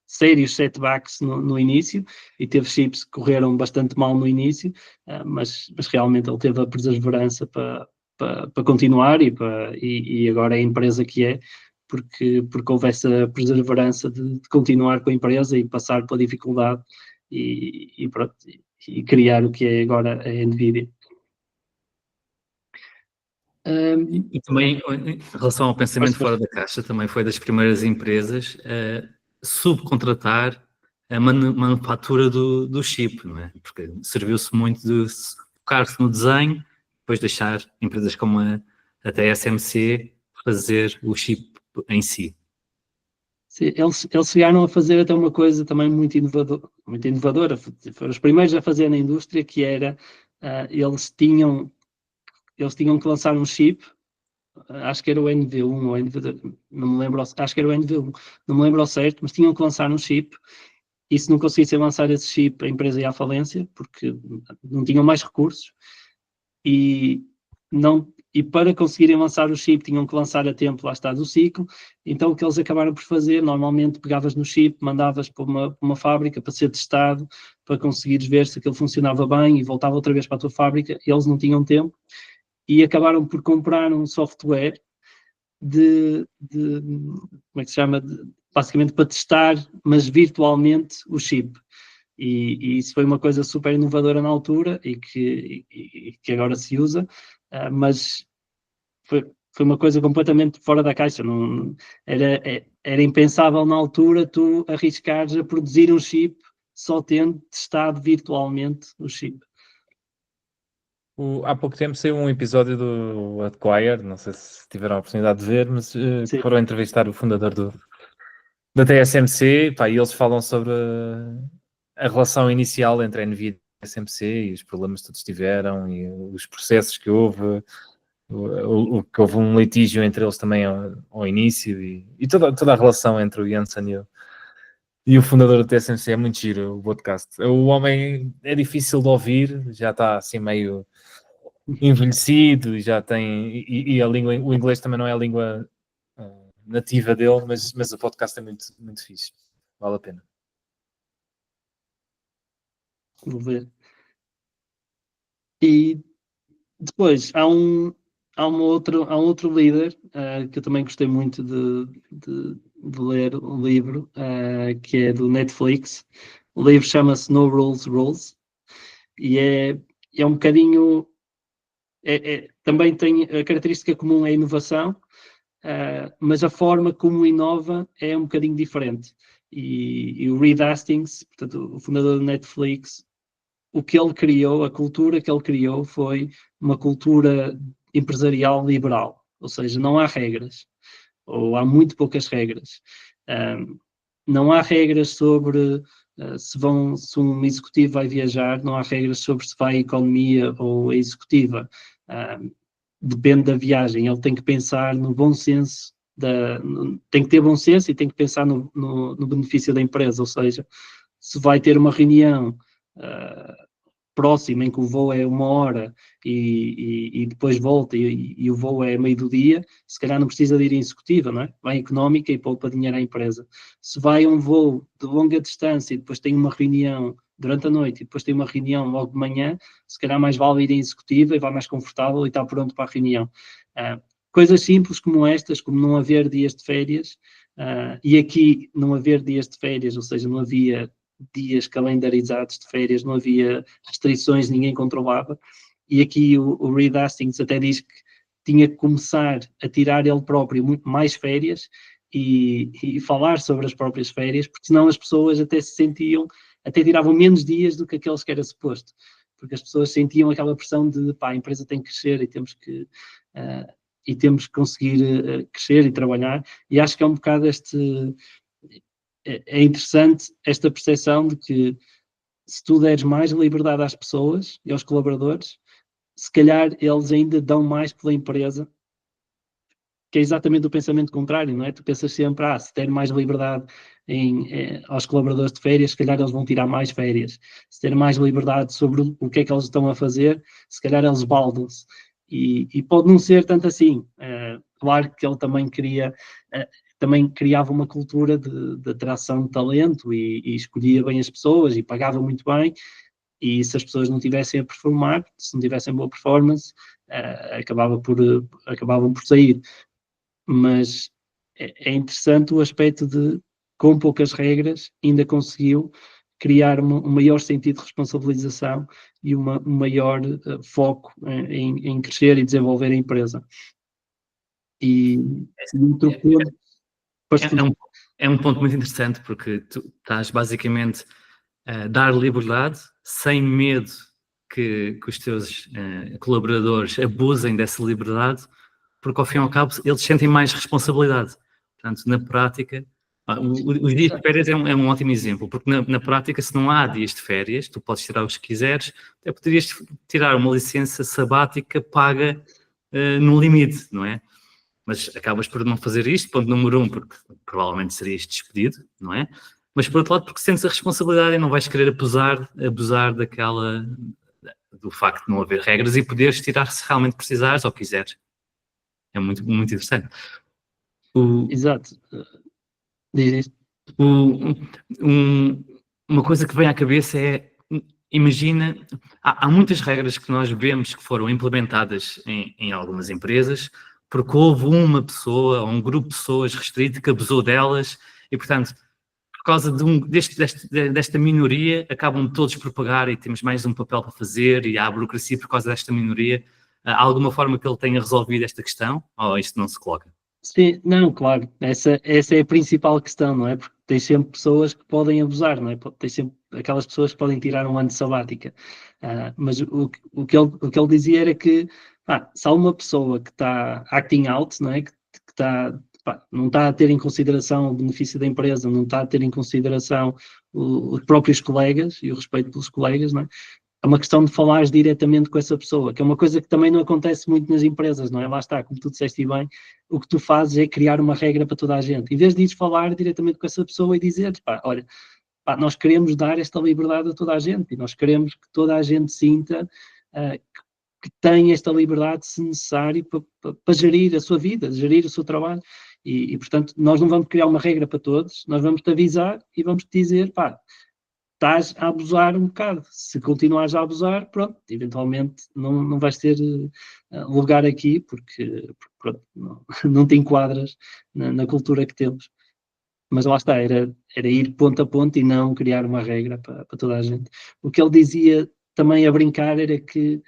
sérios setbacks no início e teve chips que correram bastante mal no início, mas realmente ele teve a perseverança para continuar e agora é a empresa que é, porque houve essa perseverança de continuar com a empresa e passar pela dificuldade e criar o que é agora a NVIDIA. E também, em relação ao pensamento fora da caixa, também foi das primeiras empresas a subcontratar a manufatura do chip, não é? Porque serviu-se muito de focar-se no desenho, depois deixar empresas como a TSMC fazer o chip em si. Sim, eles chegaram a fazer até uma coisa também muito inovadora. Foram os primeiros a fazer na indústria, que era eles tinham que lançar um chip, acho que era o NV1 ou NV2, não me lembro, acho que era o NV1, não me lembro ao certo, mas tinham que lançar um chip, e se não conseguissem lançar esse chip, a empresa ia à falência, porque não tinham mais recursos, e para conseguirem lançar o chip tinham que lançar a tempo, lá está, do ciclo. Então o que eles acabaram por fazer, normalmente pegavas no chip, mandavas para uma fábrica para ser testado, para conseguires ver se aquilo funcionava bem e voltava outra vez para a tua fábrica. Eles não tinham tempo e acabaram por comprar um software como é que se chama? Basicamente para testar, mas virtualmente, o chip. E isso foi uma coisa super inovadora na altura e que agora se usa, mas foi uma coisa completamente fora da caixa. Não, era impensável na altura tu arriscares a produzir um chip só tendo testado virtualmente o chip. Há pouco tempo saiu um episódio do Acquire, não sei se tiveram a oportunidade de ver, mas Sim. foram entrevistar o fundador da TSMC, pá, e eles falam sobre a relação inicial entre a NVIDIA e a TSMC e os problemas que todos tiveram e os processos que houve, que houve um litígio entre eles também ao início e toda a relação entre o Jensen e o fundador da TSMC. É muito giro o podcast. O homem é difícil de ouvir, já está assim meio envelhecido, já tem, e o inglês também não é a língua nativa dele, mas o podcast é muito, muito fixe, vale a pena. Vou ver. E depois há um outro líder que eu também gostei muito de ler um livro, que é do Netflix. O livro chama-se No Rules Rules e é um bocadinho, também tem a característica comum, é a inovação, mas a forma como inova é um bocadinho diferente. E o Reed Hastings, portanto, o fundador do Netflix, o que ele criou, a cultura que ele criou foi uma cultura empresarial liberal, ou seja, não há regras, ou há muito poucas regras. Não há regras sobre se um executivo vai viajar, não há regras sobre se vai a economia ou a executiva. Depende da viagem, ele tem que pensar no bom senso, tem que ter bom senso e tem que pensar no benefício da empresa, ou seja, se vai ter uma reunião próxima em que o voo é 1 hora e depois volta e o voo é meio do dia, se calhar não precisa de ir em executiva, não é? Vai em económica e poupa dinheiro à empresa. Se vai a um voo de longa distância e depois tem uma reunião durante a noite e depois tem uma reunião logo de manhã, se calhar mais vale ir em executiva e vai mais confortável e está pronto para a reunião. Coisas simples como estas, como não haver dias de férias, e aqui não haver dias de férias, ou seja, não havia dias calendarizados de férias, não havia restrições, ninguém controlava, e aqui o Reed Hastings até diz que tinha que começar a tirar ele próprio muito mais férias e falar sobre as próprias férias, porque senão as pessoas até se sentiam, até tiravam menos dias do que aqueles que era suposto, porque as pessoas sentiam aquela pressão de, pá, a empresa tem que crescer e temos que conseguir crescer e trabalhar, e acho que é um bocado é interessante esta percepção de que se tu deres mais liberdade às pessoas e aos colaboradores, se calhar eles ainda dão mais pela empresa, que é exatamente o pensamento contrário, não é? Tu pensas sempre, se der mais liberdade aos colaboradores de férias, se calhar eles vão tirar mais férias. Se der mais liberdade sobre o que é que eles estão a fazer, se calhar eles baldam-se. E pode não ser tanto assim. Claro que ele também também criava uma cultura de atração de talento e escolhia bem as pessoas e pagava muito bem, e se as pessoas não tivessem a performar, se não tivessem boa performance, acabavam por sair. Mas é interessante o aspecto de, com poucas regras, ainda conseguiu criar um maior sentido de responsabilização e um maior foco em crescer e desenvolver a empresa. E outro ponto... É um ponto muito interessante, porque tu estás basicamente a dar liberdade sem medo que os teus colaboradores abusem dessa liberdade, porque ao fim e ao cabo eles sentem mais responsabilidade. Portanto, na prática, Os dias de férias é um ótimo exemplo, porque na prática, se não há dias de férias, tu podes tirar os que quiseres, até poderias tirar uma licença sabática paga no limite, não é? Mas acabas por não fazer isto, ponto número 1, porque provavelmente serias despedido, não é? Mas por outro lado, porque sentes a responsabilidade e não vais querer abusar do facto de não haver regras e poderes tirar se realmente precisares ou quiseres. É muito, muito interessante. Exato. Diz isto. Uma coisa que vem à cabeça é, imagina, há muitas regras que nós vemos que foram implementadas em algumas empresas porque houve uma pessoa ou um grupo de pessoas restrito que abusou delas e, portanto, por causa desta minoria, acabam todos por pagar e temos mais um papel para fazer e há burocracia por causa desta minoria. Há alguma forma que ele tenha resolvido esta questão ou isto não se coloca? Sim, não, claro, essa é a principal questão, não é? Porque tem sempre pessoas que podem abusar, não é? Tem sempre aquelas pessoas que podem tirar um ano de sabática. Mas o que ele dizia era que se há uma pessoa que está acting out, não é? Que está, não está a ter em consideração o benefício da empresa, não está a ter em consideração os próprios colegas e o respeito pelos colegas, não é? É uma questão de falares diretamente com essa pessoa, que é uma coisa que também não acontece muito nas empresas, não é? Lá está, como tu disseste bem, o que tu fazes é criar uma regra para toda a gente. Em vez de ires falar diretamente com essa pessoa e dizeres, olha, nós queremos dar esta liberdade a toda a gente e nós queremos que toda a gente sinta que tem esta liberdade, se necessário, para gerir a sua vida, gerir o seu trabalho. E, portanto, nós não vamos criar uma regra para todos, nós vamos-te avisar e vamos-te dizer, estás a abusar um bocado. Se continuares a abusar, pronto, eventualmente não vais ter lugar aqui porque pronto, não te enquadras na cultura que temos. Mas lá está, era ir ponto a ponto e não criar uma regra para toda a gente. O que ele dizia também a brincar era que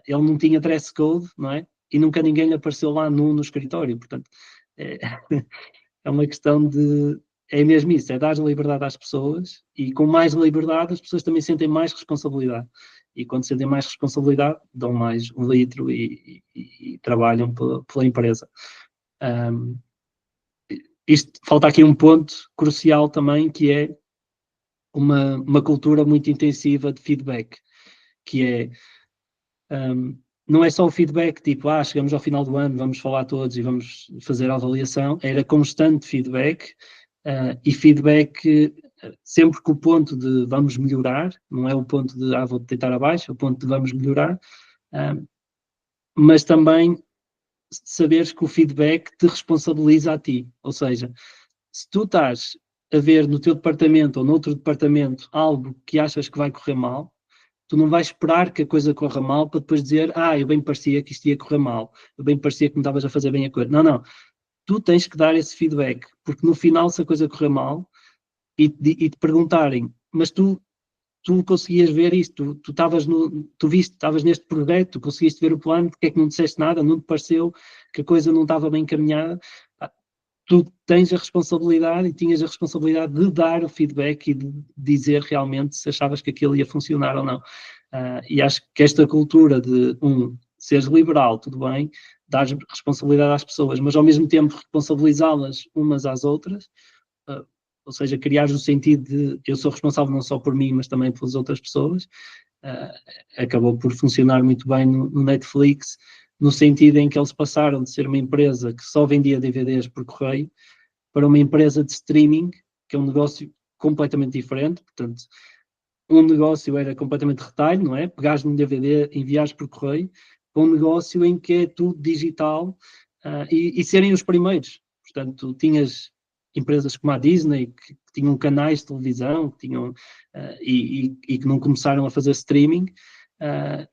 ele não tinha dress code, não é? E nunca ninguém lhe apareceu lá no escritório. Portanto, é uma questão de... É mesmo isso, é dar liberdade às pessoas e com mais liberdade as pessoas também sentem mais responsabilidade. E quando sentem mais responsabilidade, dão mais um litro e trabalham pela empresa. Falta aqui um ponto crucial também, que é uma cultura muito intensiva de feedback, que é... não é só o feedback, tipo, chegamos ao final do ano, vamos falar todos e vamos fazer a avaliação, era constante feedback, e feedback sempre com o ponto de vamos melhorar, não é o ponto de vou-te deitar abaixo, é o ponto de vamos melhorar, mas também saberes que o feedback te responsabiliza a ti, ou seja, se tu estás a ver no teu departamento ou noutro departamento algo que achas que vai correr mal, tu não vais esperar que a coisa corra mal para depois dizer, eu bem parecia que isto ia correr mal, eu bem parecia que não estavas a fazer bem a coisa. Não. Tu tens que dar esse feedback, porque no final, se a coisa correr mal e te perguntarem, mas tu conseguias ver isto, tu viste, estavas neste projeto, tu conseguiste ver o plano, porque é que não disseste nada, não te pareceu que a coisa não estava bem encaminhada? Tu tens a responsabilidade e tinhas a responsabilidade de dar o feedback e de dizer realmente se achavas que aquilo ia funcionar ou não. E acho que esta cultura de, seres liberal, tudo bem, dar responsabilidade às pessoas, mas ao mesmo tempo responsabilizá-las umas às outras, ou seja, criar o sentido de eu sou responsável não só por mim, mas também pelas outras pessoas, acabou por funcionar muito bem no Netflix, no sentido em que eles passaram de ser uma empresa que só vendia DVDs por correio para uma empresa de streaming, que é um negócio completamente diferente. Portanto, um negócio era completamente retalho, não é? Pegares num DVD, enviares por correio, para um negócio em que é tudo digital e serem os primeiros. Portanto, tinhas empresas como a Disney, que tinham canais de televisão, que tinham, e que não começaram a fazer streaming,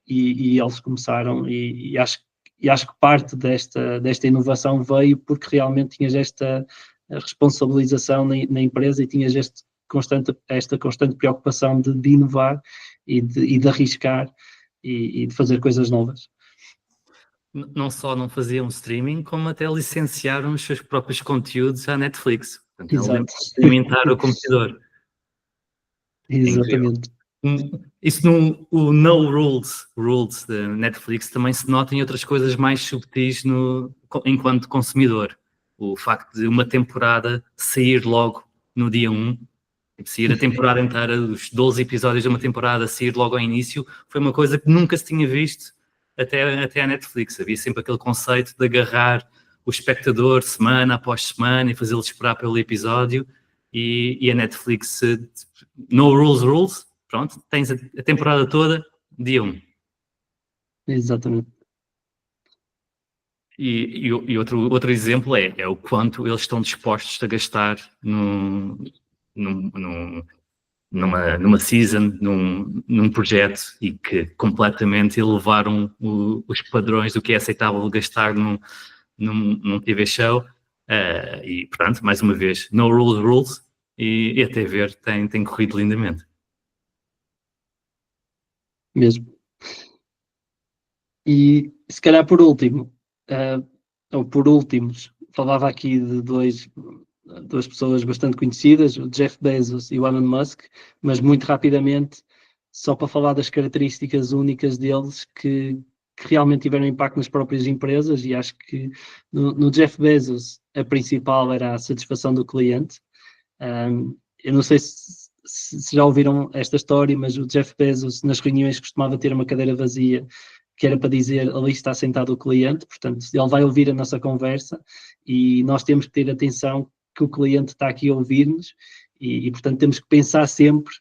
e eles começaram, e acho que parte desta inovação veio porque realmente tinhas esta responsabilização na empresa e tinhas esta constante preocupação de inovar e de arriscar e de fazer coisas novas. Não só não faziam streaming, como até licenciaram os seus próprios conteúdos à Netflix. Portanto, Exato. alimentar o competidor. Exatamente. Isso o no rules da Netflix também se nota em outras coisas mais subtis enquanto consumidor. O facto de uma temporada sair logo no dia 1. Sair a temporada inteira, os 12 episódios de uma temporada, sair logo ao início, foi uma coisa que nunca se tinha visto até a Netflix. Havia sempre aquele conceito de agarrar o espectador semana após semana e fazê-lo esperar pelo episódio, e a Netflix, no rules, pronto, tens a temporada toda, dia 1. Exatamente. E outro exemplo é o quanto eles estão dispostos a gastar numa season, num projeto, e que completamente elevaram os padrões do que é aceitável gastar num TV show. E, portanto, mais uma vez, no rules, e a TV tem corrido lindamente. Mesmo. E se calhar por último, ou por últimos, falava aqui de duas pessoas bastante conhecidas, o Jeff Bezos e o Elon Musk, mas muito rapidamente, só para falar das características únicas deles que realmente tiveram impacto nas próprias empresas. E acho que no Jeff Bezos a principal era a satisfação do cliente. Eu não sei se já ouviram esta história, mas o Jeff Bezos nas reuniões costumava ter uma cadeira vazia que era para dizer ali está sentado o cliente. Portanto, ele vai ouvir a nossa conversa e nós temos que ter atenção que o cliente está aqui a ouvir-nos e, portanto, temos que pensar sempre,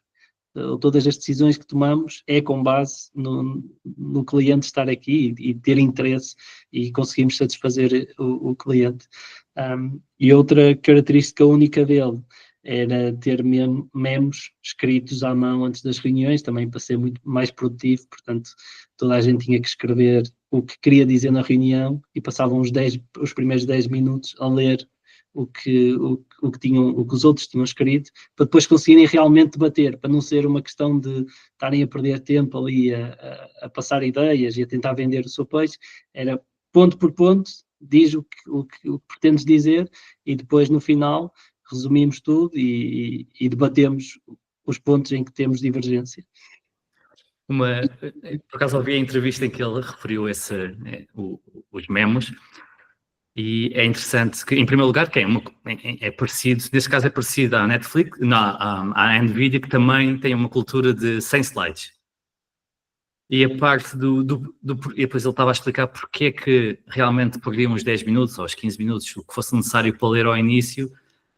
todas as decisões que tomamos é com base no cliente estar aqui e ter interesse e conseguimos satisfazer o cliente. E outra característica única dele era ter memos escritos à mão antes das reuniões, também para ser muito mais produtivo. Portanto, toda a gente tinha que escrever o que queria dizer na reunião e passavam os primeiros 10 minutos a ler o que os outros tinham escrito, para depois conseguirem realmente debater, para não ser uma questão de estarem a perder tempo ali a passar ideias e a tentar vender o seu peixe. Era ponto por ponto, diz o que pretendes dizer, e depois no final resumimos tudo e debatemos os pontos em que temos divergência. Por acaso ouvi a entrevista em que ele referiu os memos, e é interessante que, em primeiro lugar, que é parecido, neste caso é parecido à Netflix, à Nvidia, que também tem uma cultura de 100 slides. E a parte e depois ele estava a explicar porque é que realmente perdiam os 10 minutos ou os 15 minutos, o que fosse necessário para ler ao início,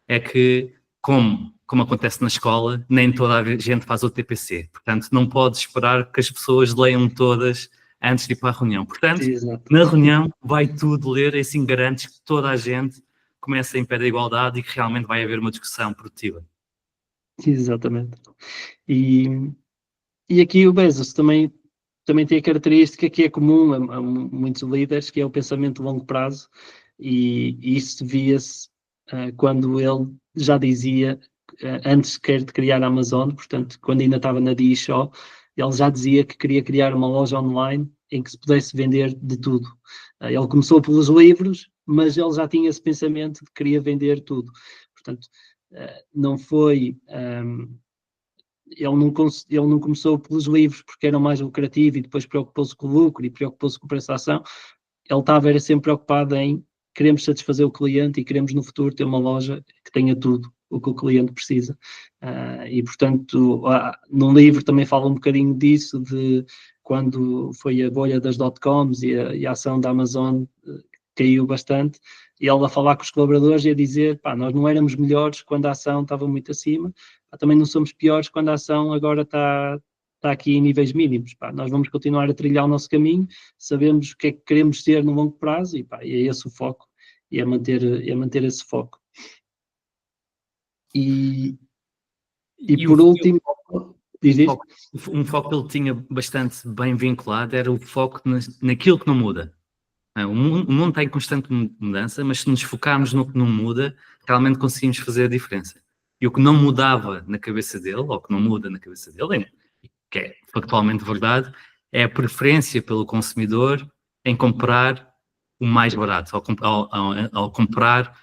é que, como acontece na escola, nem toda a gente faz o TPC. Portanto, não pode esperar que as pessoas leiam todas antes de ir para a reunião. Portanto, Exato. Na reunião vai tudo ler, e assim garantes que toda a gente começa em pé da igualdade e que realmente vai haver uma discussão produtiva. Exatamente. E aqui o Bezos também tem a característica que é comum a muitos líderes, que é o pensamento de longo prazo, e isso via-se quando ele já dizia, antes sequer de criar a Amazon, portanto, quando ainda estava na DiShow, ele já dizia que queria criar uma loja online em que se pudesse vender de tudo. Ele começou pelos livros, mas ele já tinha esse pensamento de que queria vender tudo. Portanto, não foi... Ele não começou pelos livros porque era mais lucrativo e depois preocupou-se com o lucro e preocupou-se com a prestação. Ele era sempre preocupado em queremos satisfazer o cliente e queremos no futuro ter uma loja que tenha tudo o que o cliente precisa. E, portanto, no livro também fala um bocadinho disso, de quando foi a bolha das dot-coms e a ação da Amazon caiu bastante, e ele a falar com os colaboradores e a dizer, nós não éramos melhores quando a ação estava muito acima, também não somos piores quando a ação agora está aqui em níveis mínimos. Nós vamos continuar a trilhar o nosso caminho, sabemos o que é que queremos ser no longo prazo, e é esse o foco, e é manter esse foco. E por último, um foco que ele tinha bastante bem vinculado era o foco naquilo que não muda. O mundo está em constante mudança, mas se nos focarmos no que não muda, realmente conseguimos fazer a diferença. E o que não mudava na cabeça dele, ou que não muda na cabeça dele, que é factualmente verdade, é a preferência pelo consumidor em comprar o mais barato, ao comprar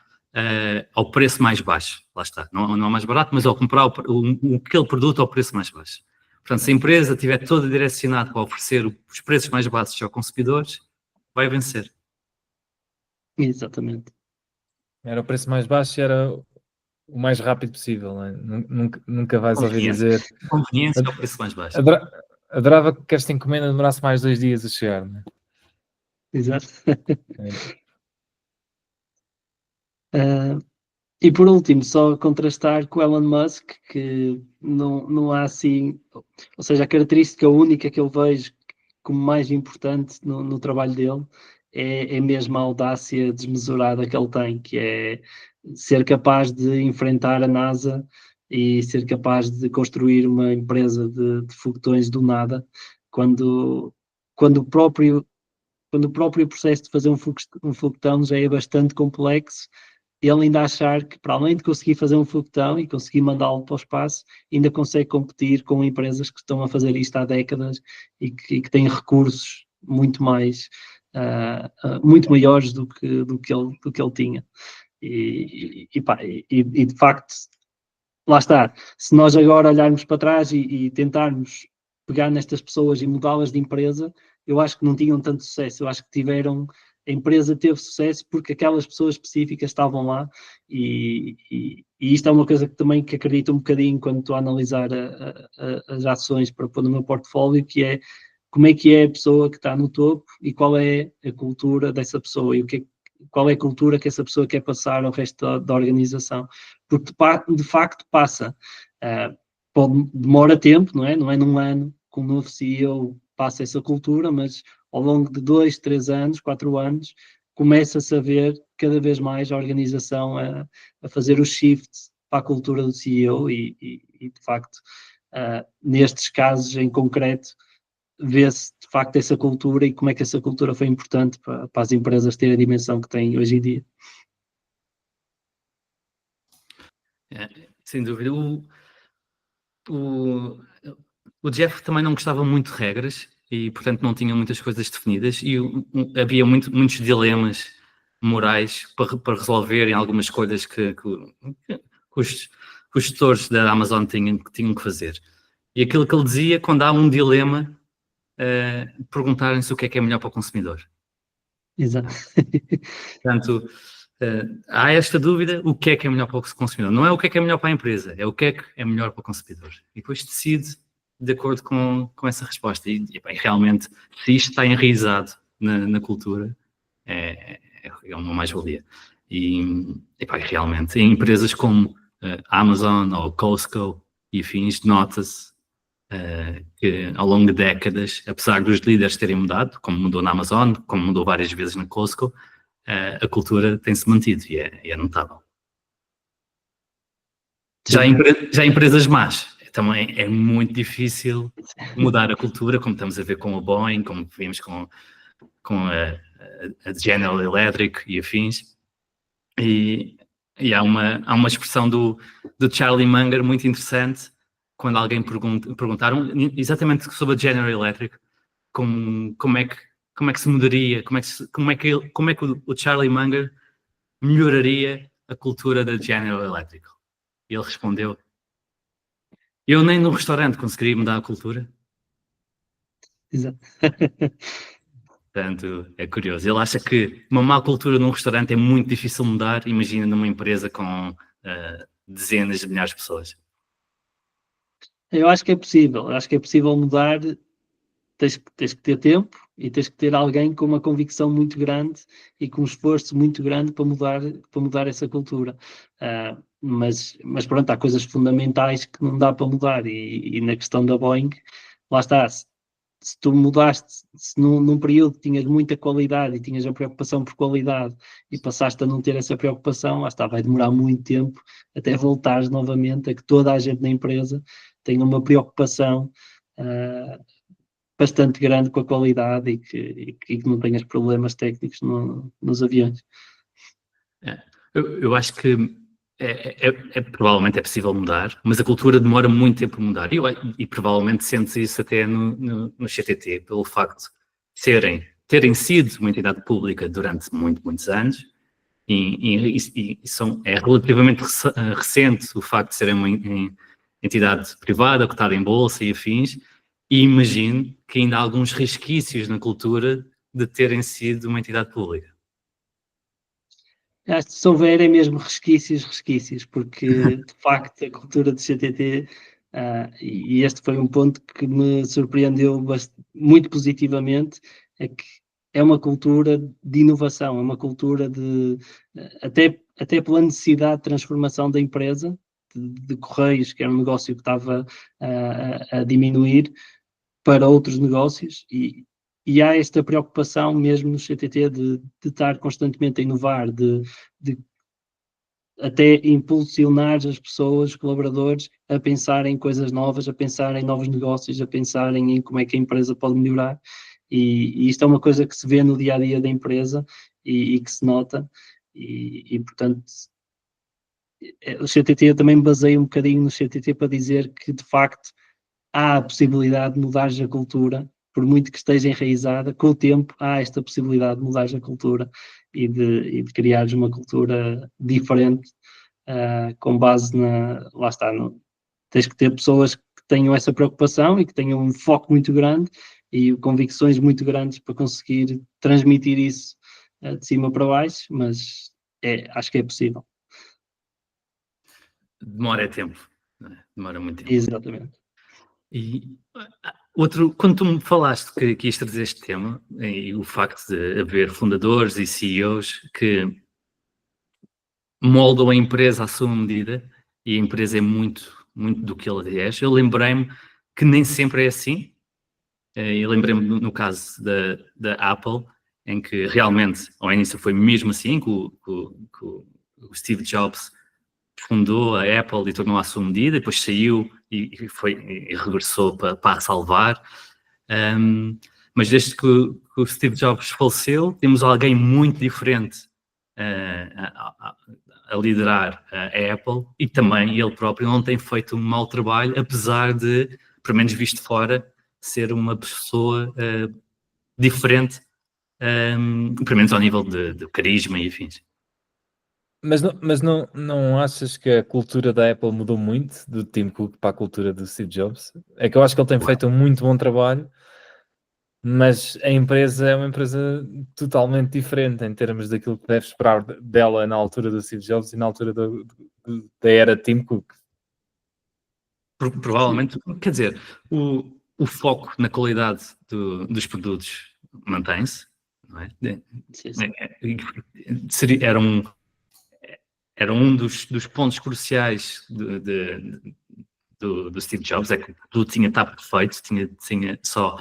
ao preço mais baixo. Lá está, não é mais barato, mas ao comprar aquele produto ao preço mais baixo. Portanto, se a empresa estiver toda direcionada para oferecer os preços mais baixos aos consumidores, vai vencer. Exatamente. Era o preço mais baixo, era o mais rápido possível. Não é? Nunca vais ouvir dizer. Conveniência é o preço mais baixo. Adorava que esta encomenda demorasse mais 2 dias a chegar. Não é? Exato. É. E por último, só contrastar com o Elon Musk, que não há assim, ou seja, a característica única que eu vejo como mais importante no trabalho dele é mesmo a audácia desmesurada que ele tem, que é ser capaz de enfrentar a NASA e ser capaz de construir uma empresa de foguetões do nada, quando o próprio processo de fazer um foguetão já é bastante complexo. Ele ainda achar que, para além de conseguir fazer um foguetão e conseguir mandá-lo para o espaço, ainda consegue competir com empresas que estão a fazer isto há décadas e que têm recursos muito muito maiores do que ele tinha. E de facto, lá está. Se nós agora olharmos para trás e tentarmos pegar nestas pessoas e mudá-las de empresa, eu acho que não tinham tanto sucesso. Eu acho que a empresa teve sucesso porque aquelas pessoas específicas estavam lá e isto é uma coisa que também que acredito um bocadinho quando estou a analisar as ações para pôr no meu portfólio, que é como é que é a pessoa que está no topo e qual é a cultura dessa pessoa e qual é a cultura que essa pessoa quer passar ao resto da organização. Porque de facto passa, demora tempo, não é? Não é num ano com um novo CEO passa essa cultura, mas ao longo de 2, 3 anos, 4 anos, começa-se a ver cada vez mais a organização a fazer o shift para a cultura do CEO e de facto, nestes casos em concreto, vê-se de facto essa cultura e como é que essa cultura foi importante para as empresas terem a dimensão que têm hoje em dia. Sem dúvida. O Jeff também não gostava muito de regras e, portanto, não tinha muitas coisas definidas e havia muitos dilemas morais para resolver em algumas coisas que os gestores da Amazon tinham que fazer. E aquilo que ele dizia, quando há um dilema, perguntarem-se o que é melhor para o consumidor. Exato. Portanto, há esta dúvida, o que é melhor para o consumidor? Não é o que é melhor para a empresa, é o que é melhor para o consumidor. E depois decide de acordo com essa resposta. E realmente, se isto está enraizado na cultura, é uma mais-valia. E realmente, em empresas como Amazon ou Costco e afins, nota-se que ao longo de décadas, apesar dos líderes terem mudado, como mudou na Amazon, como mudou várias vezes na Costco, a cultura tem-se mantido e é notável. Já empresas más, também é muito difícil mudar a cultura, como estamos a ver com a Boeing, como vimos com a General Electric e afins. E há uma expressão do Charlie Munger muito interessante, quando alguém perguntaram exatamente sobre a General Electric, como é que se mudaria, como é que o Charlie Munger melhoraria a cultura da General Electric. E ele respondeu: eu nem no restaurante conseguiria mudar a cultura. Exato. Portanto, é curioso. Ele acha que uma má cultura num restaurante é muito difícil mudar, imagina numa empresa com dezenas de milhares de pessoas. Eu acho que é possível. Eu acho que é possível mudar. Tens que ter tempo e tens que ter alguém com uma convicção muito grande e com um esforço muito grande para mudar essa cultura. Mas pronto, há coisas fundamentais que não dá para mudar e na questão da Boeing, lá está, se tu mudaste, se num período tinhas muita qualidade e tinhas a preocupação por qualidade e passaste a não ter essa preocupação, lá está, vai demorar muito tempo até voltares novamente a que toda a gente na empresa tenha uma preocupação bastante grande com a qualidade e que não tenhas problemas técnicos nos aviões. Eu acho que provavelmente é possível mudar, mas a cultura demora muito tempo a mudar. E provavelmente sentes isso até no CTT, pelo facto de terem sido uma entidade pública durante muitos anos, é relativamente recente o facto de serem uma entidade privada, cotada em bolsa e afins, e imagino que ainda há alguns resquícios na cultura de terem sido uma entidade pública. acho que se houver é mesmo resquícios, porque de facto a cultura do CTT, e este foi um ponto que me surpreendeu muito positivamente, é que é uma cultura de inovação, é uma cultura de, até pela necessidade de transformação da empresa, de Correios, que era um negócio que estava a diminuir, para outros negócios, e há esta preocupação mesmo no CTT de estar constantemente a inovar, de até impulsionar as pessoas, os colaboradores, a pensar em coisas novas, a pensar em novos negócios, a pensarem em como é que a empresa pode melhorar. E isto é uma coisa que se vê no dia a dia da empresa e que se nota, e portanto o CTT, eu também me baseio um bocadinho no CTT para dizer que de facto há a possibilidade de mudar a cultura, por muito que esteja enraizada, com o tempo há esta possibilidade de mudar a cultura e de criar uma cultura diferente, com base lá está, tens que ter pessoas que tenham essa preocupação e que tenham um foco muito grande e convicções muito grandes para conseguir transmitir isso de cima para baixo, mas acho que é possível. Demora tempo, não é? Demora muito tempo. Exatamente. E quando tu me falaste que ias trazer este tema, e o facto de haver fundadores e CEOs que moldam a empresa à sua medida, e a empresa é muito, muito do que ela é, eu lembrei-me que nem sempre é assim. Eu lembrei-me no caso da Apple, em que realmente ao início foi mesmo assim, que o Steve Jobs fundou a Apple e tornou à sua medida, depois saiu e regressou para a salvar. Mas desde que o Steve Jobs faleceu, temos alguém muito diferente a liderar a Apple, e também ele próprio não tem feito um mau trabalho, apesar de, pelo menos visto fora, ser uma pessoa diferente, pelo menos ao nível de carisma e afins. Mas não achas que a cultura da Apple mudou muito do Tim Cook para a cultura do Steve Jobs? É que eu acho que ele tem feito um muito bom trabalho, mas a empresa é uma empresa totalmente diferente em termos daquilo que deve esperar dela na altura do Steve Jobs e na altura da era Tim Cook. Provavelmente, quer dizer, o foco na qualidade dos produtos mantém-se, não é? Sim. Era um dos pontos cruciais do Steve Jobs, é que o produto tinha de estar perfeito, tinha só...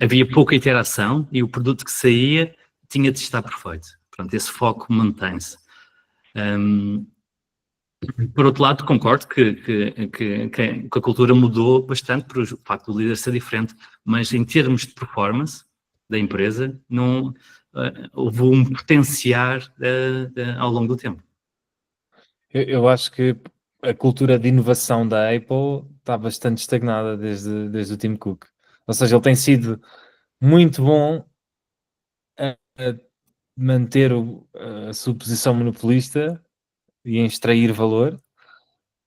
Havia pouca interação e o produto que saía tinha de estar perfeito. Portanto, esse foco mantém-se. Por outro lado, concordo que a cultura mudou bastante por o facto do líder ser diferente, mas em termos de performance da empresa, não houve um potenciar ao longo do tempo. Eu acho que a cultura de inovação da Apple está bastante estagnada desde o Tim Cook. Ou seja, ele tem sido muito bom a manter a sua posição monopolista e em extrair valor,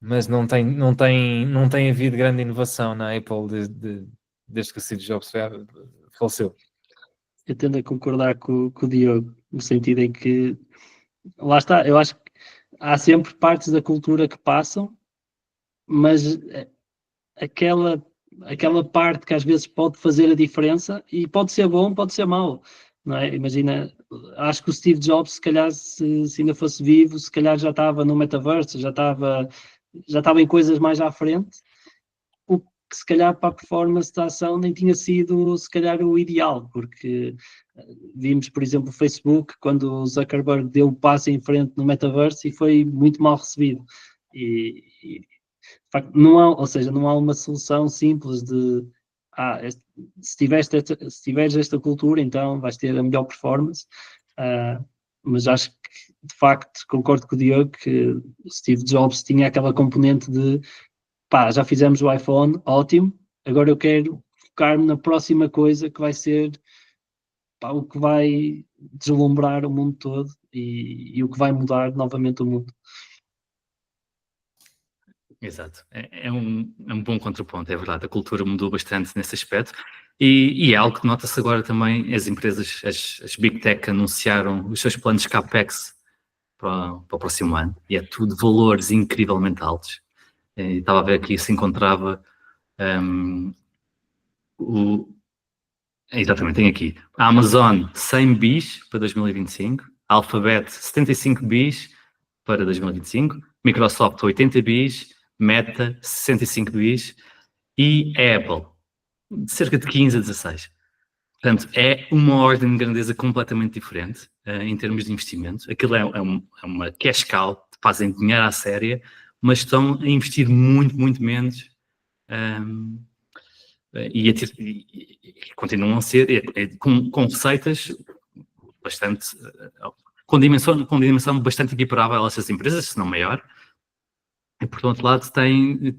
mas não tem havido grande inovação na Apple desde que o Steve Jobs faleceu. Eu tendo a concordar com o Diogo, no sentido em que, lá está, eu acho que há sempre partes da cultura que passam, mas aquela parte que às vezes pode fazer a diferença, e pode ser bom, pode ser mau, não é? Imagina, acho que o Steve Jobs, se calhar, se ainda fosse vivo, se calhar já estava no metaverso, já estava em coisas mais à frente, o que se calhar para a performance da ação nem tinha sido, se calhar, o ideal, porque vimos, por exemplo, o Facebook, quando o Zuckerberg deu o passo em frente no metaverso e foi muito mal recebido. E de facto, não há uma solução simples de se tiveres esta cultura, então vais ter a melhor performance. Mas acho que, de facto, concordo com o Diogo que o Steve Jobs tinha aquela componente de já fizemos o iPhone, ótimo, agora eu quero focar-me na próxima coisa que vai ser o que vai deslumbrar o mundo todo e o que vai mudar novamente o mundo. Exato, é um bom contraponto, é verdade, a cultura mudou bastante nesse aspecto e é algo que nota-se agora também. As empresas, as Big Tech anunciaram os seus planos CAPEX para o próximo ano, e é tudo valores incrivelmente altos. Estava a ver aqui se encontrava o... Exatamente, tem aqui. A Amazon, 100 bis para 2025. A Alphabet, 75 bis para 2025. Microsoft, 80 bis. Meta, 65 bis. E a Apple, cerca de 15 a 16. Portanto, é uma ordem de grandeza completamente diferente em termos de investimento. Aquilo é uma cash cow, fazem dinheiro à séria, mas estão a investir muito, muito menos e continuam a ser com receitas bastante com dimensão bastante equiparável a essas empresas, se não maior. E por outro lado tem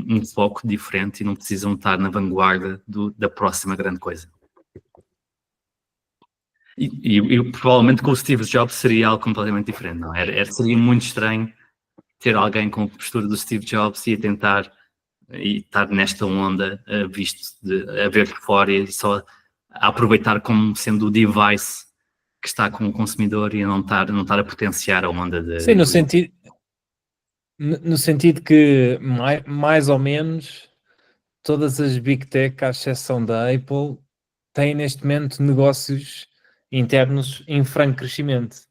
um foco diferente e não precisam estar na vanguarda da próxima grande coisa. E provavelmente com o Steve Jobs seria algo completamente diferente, não? Seria muito estranho ter alguém com a postura do Steve Jobs e a tentar e estar nesta onda visto a ver por fora e só a aproveitar como sendo o device que está com o consumidor e a não estar a potenciar a onda de... Sim, no sentido que mais ou menos todas as Big Tech, à exceção da Apple, têm neste momento negócios internos em franco crescimento.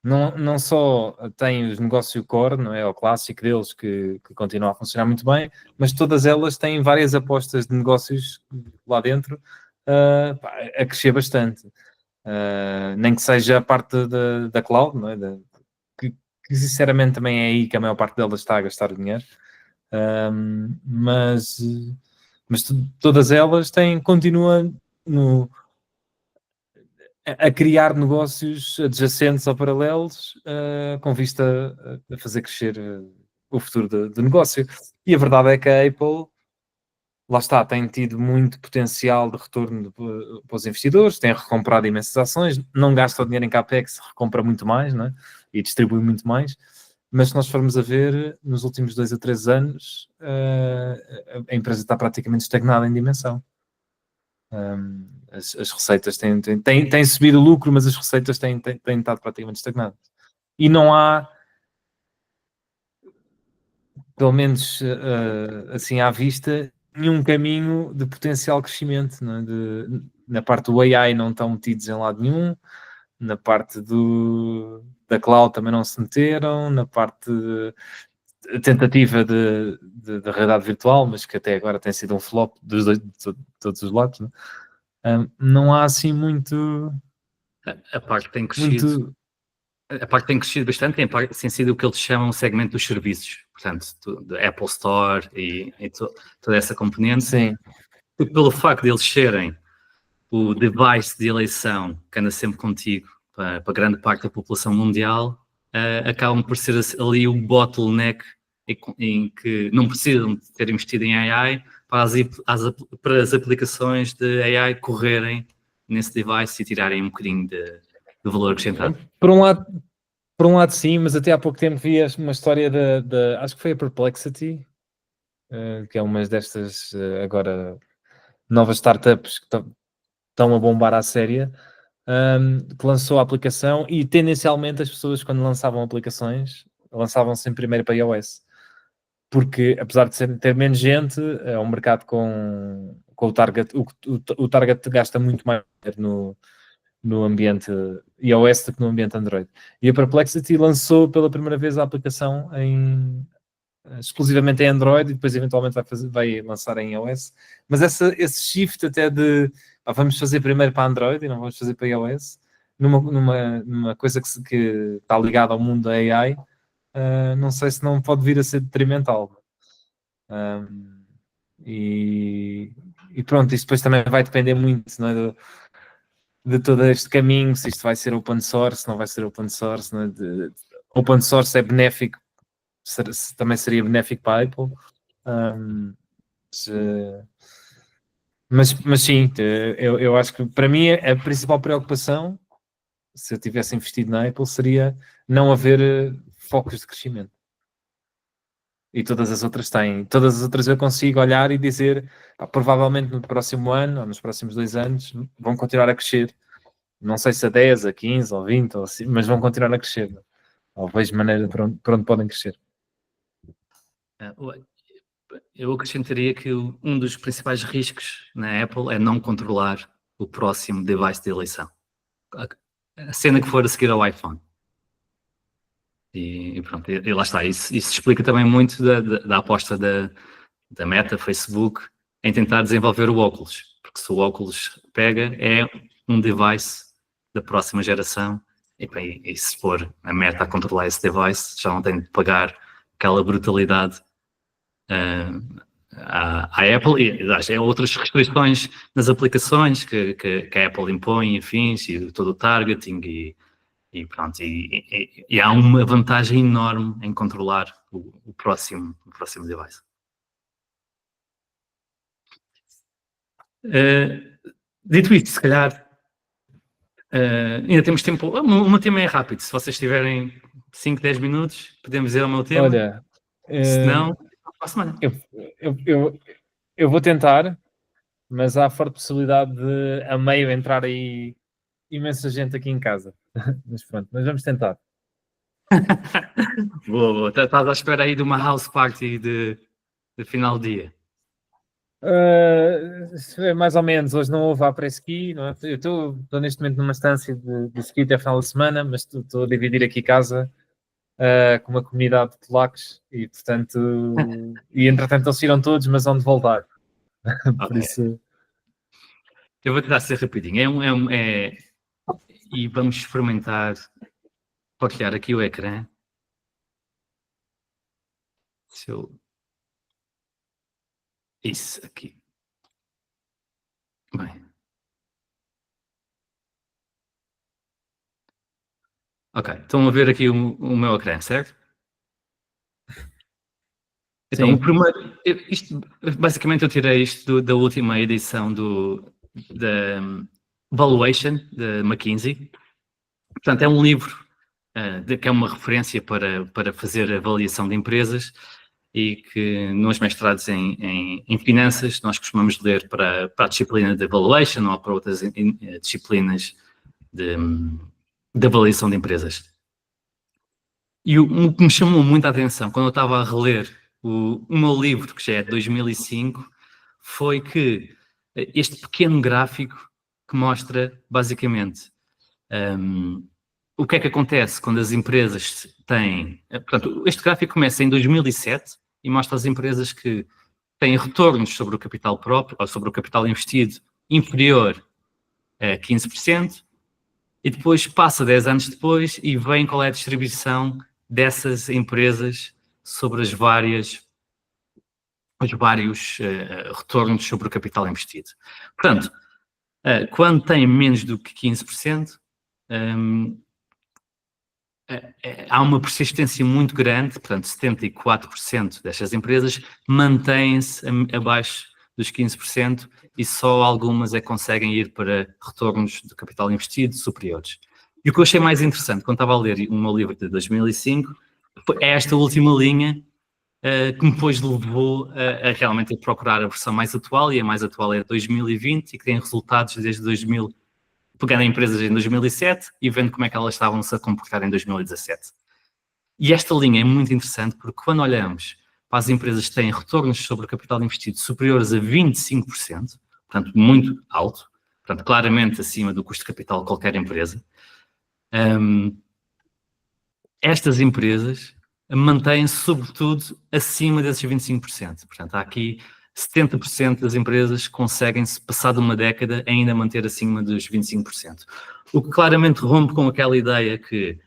Não só têm os negócios core, não é? O clássico deles que continua a funcionar muito bem, mas todas elas têm várias apostas de negócios lá dentro a crescer bastante. Nem que seja a parte da cloud, não é? Que sinceramente também é aí que a maior parte delas está a gastar dinheiro. Mas todas elas continuam a criar negócios adjacentes ou paralelos com vista a fazer crescer o futuro do negócio. E a verdade é que a Apple, lá está, tem tido muito potencial de retorno para os investidores, tem recomprado imensas ações, não gasta o dinheiro em CAPEX, recompra muito mais, não é? E distribui muito mais. Mas se nós formos a ver, nos últimos 2 a 3 anos, a empresa está praticamente estagnada em dimensão. As receitas têm subido o lucro, mas as receitas têm estado praticamente estagnadas. E não há, pelo menos assim à vista, nenhum caminho de potencial crescimento. Não é? Na parte do AI não estão metidos em lado nenhum, na parte da cloud também não se meteram, na parte tentativa de realidade virtual, mas que até agora tem sido um flop de todos os lados. Não é? Não há assim muito... A parte tem crescido... A parte tem crescido bastante, tem sido o que eles chamam o segmento dos serviços, portanto, da Apple Store e toda essa componente. Sim. Pelo facto de eles serem o device de eleição que anda sempre contigo para grande parte da população mundial, acabam por ser ali o bottleneck em que não precisam de ter investido em AI para as aplicações de AI correrem nesse device e tirarem um bocadinho de valor acrescentado. Por um lado sim, mas até há pouco tempo vi uma história acho que foi a Perplexity, que é uma destas agora novas startups que estão a bombar à séria, que lançou a aplicação e tendencialmente as pessoas quando lançavam aplicações lançavam-se primeiro para iOS, porque apesar de ter menos gente, é um mercado com o target, o target gasta muito mais no ambiente iOS do que no ambiente Android. E a Perplexity lançou pela primeira vez a aplicação exclusivamente em Android e depois eventualmente vai lançar em iOS. Mas esse shift até de vamos fazer primeiro para Android e não vamos fazer para iOS, numa coisa que está ligada ao mundo da AI, não sei se não pode vir a ser detrimental. E pronto, isto depois também vai depender muito, não é, de todo este caminho, se isto vai ser open source, não vai ser open source, não é? Open source é benéfico, também seria benéfico para a Apple, mas sim, eu acho que para mim a principal preocupação, se eu tivesse investido na Apple, seria não haver focos de crescimento. E todas as outras têm. Todas as outras eu consigo olhar e dizer, provavelmente no próximo ano ou nos próximos 2 anos vão continuar a crescer Não sei se a 10, a 15 ou 20, ou assim, mas vão continuar a crescer. Ou vejo maneira para onde podem crescer. Eu acrescentaria que um dos principais riscos na Apple é não controlar o próximo device de eleição. A cena que for a seguir ao iPhone. E pronto, e lá está. Isso explica também muito da aposta da Meta, Facebook, em tentar desenvolver o óculos. Porque se o óculos pega, é um device da próxima geração. E se for a Meta a controlar esse device, já não tem de pagar aquela brutalidade à Apple. E há outras restrições nas aplicações que a Apple impõe, afins, e todo o targeting e pronto, e há uma vantagem enorme em controlar o próximo device. Dito isto, se calhar ainda temos tempo. O meu tema é rápido. Se vocês tiverem 5, 10 minutos, podemos ir ao meu tema. Olha, Se não, para a semana. eu vou tentar, mas há a forte possibilidade de a meio entrar aí imensa gente aqui em casa. Mas pronto, mas vamos tentar. Boa. Estás à espera aí de uma house party de final de dia? Mais ou menos, hoje não houve après-ski, não é? Eu estou neste momento numa estância de ski até a final de semana, mas estou a dividir aqui casa com uma comunidade de polacos e, portanto, entretanto eles viram todos, mas vão de voltar. Por Okay. isso... Eu vou tentar ser rapidinho. E vamos experimentar partilhar aqui o ecrã. Isso aqui. Bem. Ok, estão a ver aqui o meu ecrã, certo? Então, Sim. o primeiro, basicamente eu tirei isto da última edição da Valuation, da McKinsey. Portanto, é um livro que é uma referência para fazer avaliação de empresas e que nos mestrados em finanças nós costumamos ler para a disciplina de Valuation ou para outras disciplinas de avaliação de empresas. E o que me chamou muito a atenção quando eu estava a reler o meu livro, que já é de 2005, foi que este pequeno gráfico que mostra, basicamente, o que é que acontece quando as empresas têm... Portanto, este gráfico começa em 2007 e mostra as empresas que têm retornos sobre o capital próprio, ou sobre o capital investido, inferior a 15%, e depois passa 10 anos depois e vem qual é a distribuição dessas empresas sobre os vários retornos sobre o capital investido. Portanto, quando tem menos do que 15%, há uma persistência muito grande, portanto, 74% destas empresas mantêm-se abaixo dos 15% e só algumas conseguem ir para retornos de capital investido superiores. E o que eu achei mais interessante, quando estava a ler o meu livro de 2005, é esta última linha que me depois levou a realmente procurar a versão mais atual, e a mais atual é 2020 e que tem resultados desde 2000, pegando empresas em 2007 e vendo como é que elas estavam-se a comportar em 2017. E esta linha é muito interessante porque quando olhamos para as empresas que têm retornos sobre o capital investido superiores a 25%, portanto, muito alto, portanto, claramente acima do custo de capital de qualquer empresa, estas empresas mantêm-se, sobretudo, acima desses 25%. Portanto, há aqui 70% das empresas conseguem-se, passado uma década, ainda manter acima dos 25%. O que claramente rompe com aquela ideia que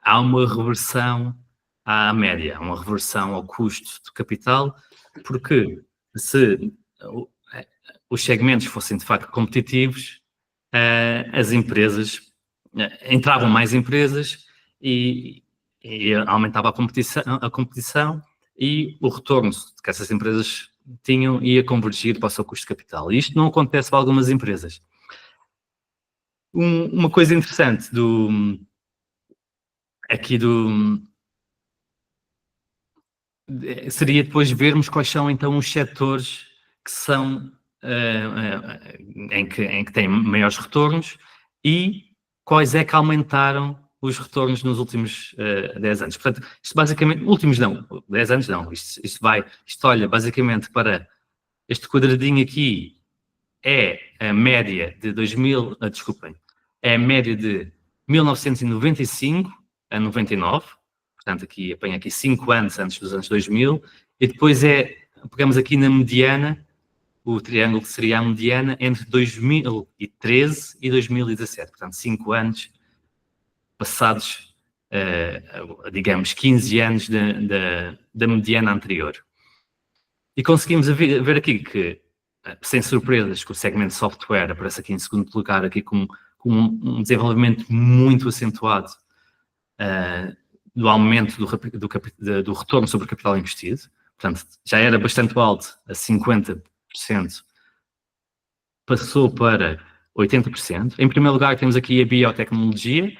há uma reversão à média, uma reversão ao custo do capital, porque se os segmentos fossem, de facto, competitivos, as empresas, entravam mais empresas e aumentava a competição e o retorno que essas empresas tinham ia convergir para o seu custo de capital. E isto não acontece para algumas empresas. Uma coisa interessante seria depois vermos quais são então os setores que são em que têm maiores retornos e quais é que aumentaram os retornos nos últimos 10 anos. Portanto, isto basicamente, últimos não, 10 anos não, isto olha basicamente para este quadradinho aqui, é a média de é a média de 1995 a 99, portanto aqui apanha aqui 5 anos antes dos anos 2000, e depois pegamos aqui na mediana, o triângulo que seria a mediana entre 2013 e 2017, portanto 5 anos passados, digamos, 15 anos da mediana anterior. E conseguimos ver aqui que, sem surpresas, que o segmento de software aparece aqui em segundo lugar, aqui com um desenvolvimento muito acentuado do aumento do retorno sobre o capital investido. Portanto, já era bastante alto, a 50%, passou para 80%. Em primeiro lugar, temos aqui a biotecnologia.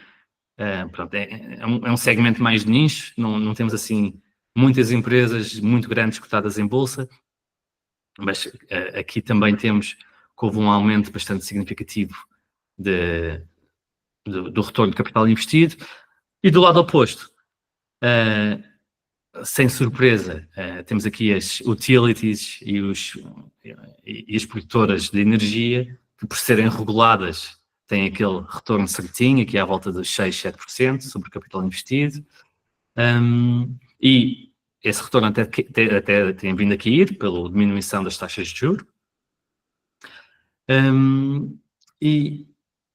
Pronto, é um segmento mais de nicho, não temos assim muitas empresas muito grandes cotadas em bolsa, mas aqui também temos que houve um aumento bastante significativo do retorno de capital investido. E do lado oposto, sem surpresa, temos aqui as utilities e as produtoras de energia, que por serem reguladas têm aquele retorno certinho, aqui à volta dos 6, 7% sobre o capital investido. E esse retorno até tem vindo a cair pela diminuição das taxas de juros. E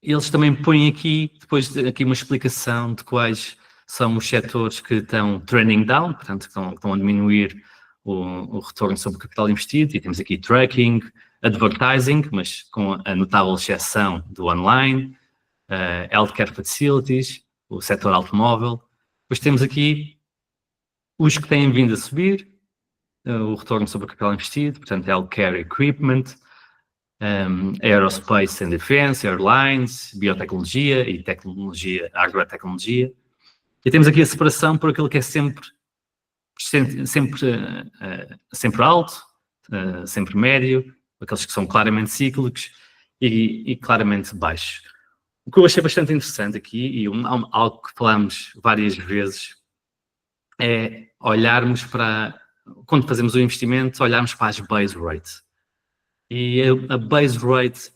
eles também põem aqui, depois aqui uma explicação de quais são os setores que estão trending down, portanto, que estão a diminuir o retorno sobre o capital investido, e temos aqui tracking, advertising, mas com a notável exceção do online, healthcare facilities, o setor automóvel. Depois temos aqui os que têm vindo a subir, o retorno sobre o capital investido, portanto, healthcare equipment, aerospace and defense, airlines, biotecnologia e tecnologia, agrotecnologia. E temos aqui a separação por aquilo que é sempre alto, sempre médio, aqueles que são claramente cíclicos e claramente baixos. O que eu achei bastante interessante aqui, e algo que falamos várias vezes, é olharmos para, quando fazemos o investimento, olharmos para as base rates. E a base rate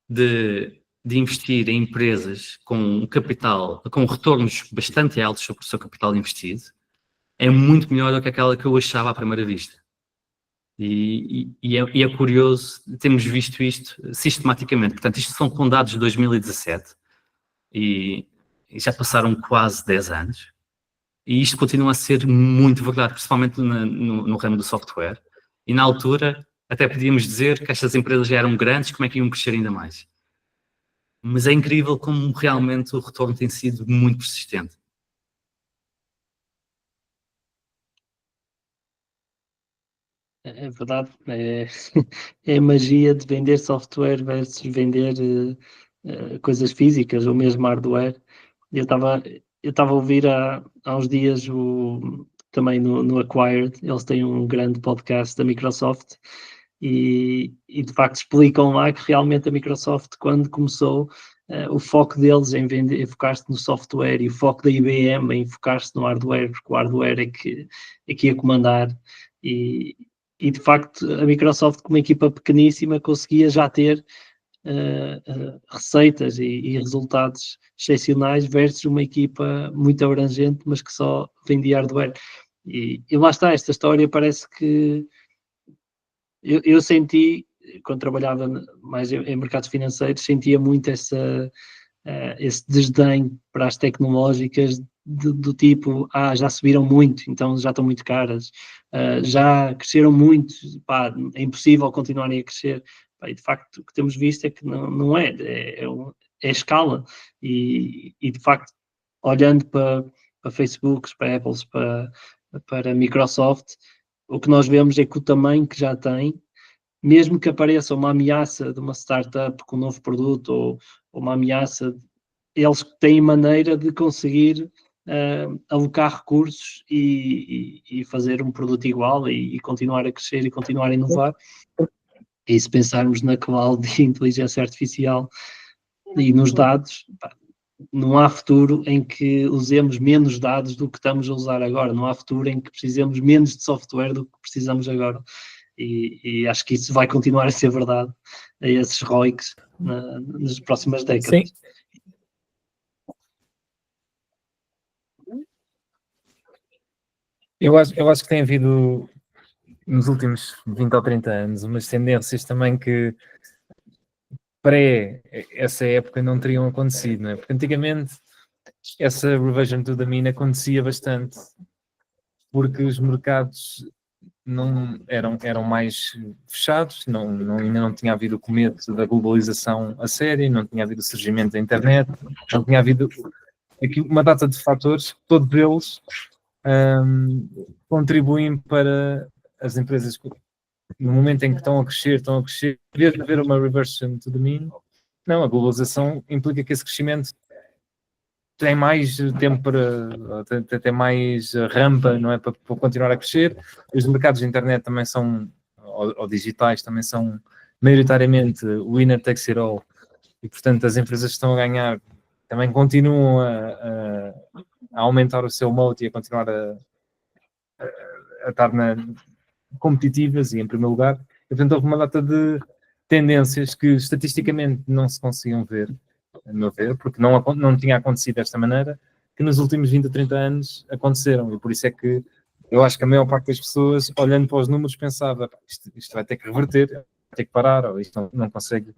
de investir em empresas com capital, com retornos bastante altos sobre o seu capital investido, é muito melhor do que aquela que eu achava à primeira vista. E é curioso, temos visto isto sistematicamente. Portanto, isto são com dados de 2017 e já passaram quase 10 anos. E isto continua a ser muito verdade, principalmente no ramo do software. E na altura, até podíamos dizer que estas empresas já eram grandes, como é que iam crescer ainda mais? Mas é incrível como realmente o retorno tem sido muito persistente. É verdade, é a magia de vender software versus vender coisas físicas ou mesmo hardware. Eu estava a ouvir há uns dias também no Acquired, eles têm um grande podcast da Microsoft e de facto explicam lá que realmente a Microsoft, quando começou, o foco deles em focar-se no software, e o foco da IBM em focar-se no hardware, porque o hardware é que ia comandar. E de facto a Microsoft, com uma equipa pequeníssima, conseguia já ter receitas e resultados excepcionais versus uma equipa muito abrangente, mas que só vendia hardware. E lá está, esta história parece que eu senti, quando trabalhava mais em mercados financeiros, sentia muito esse desdém para as tecnológicas do tipo, já subiram muito, então já estão muito caras, já cresceram muito, é impossível continuarem a crescer. E de facto o que temos visto é que não é escala, e de facto, olhando para Facebooks, para Apples, para Microsoft, o que nós vemos é que o tamanho que já tem, mesmo que apareça uma ameaça de uma startup com um novo produto, ou uma ameaça, eles têm maneira de conseguir alocar recursos e fazer um produto igual e continuar a crescer e continuar a inovar. E se pensarmos na cloud de inteligência artificial e nos dados, não há futuro em que usemos menos dados do que estamos a usar agora, não há futuro em que precisemos menos de software do que precisamos agora. E acho que isso vai continuar a ser verdade a esses ROICs nas próximas décadas. Sim. Eu acho que tem havido, nos últimos 20 ou 30 anos, umas tendências também que essa época não teriam acontecido, não é? Porque antigamente essa reversion to the mean acontecia bastante, porque os mercados não eram mais fechados, ainda não tinha havido o começo da globalização a sério, não tinha havido o surgimento da internet, não tinha havido aqui uma data de fatores, todos eles contribuem para as empresas, no momento em que estão a crescer, em vez de haver uma reversion to the mean, não, a globalização implica que esse crescimento tem mais tempo tem mais rampa, não é, para continuar a crescer. Os mercados de internet também são, ou digitais, também são maioritariamente winner takes it all, e portanto as empresas que estão a ganhar também continuam a aumentar o seu moat e a continuar a estar competitivas e em primeiro lugar. E, portanto, houve uma data de tendências que estatisticamente não se conseguiam ver, a meu ver, porque não tinha acontecido desta maneira, que nos últimos 20 a 30 anos aconteceram. E por isso é que eu acho que a maior parte das pessoas, olhando para os números, pensava isto vai ter que reverter, vai ter que parar, ou isto não consegue...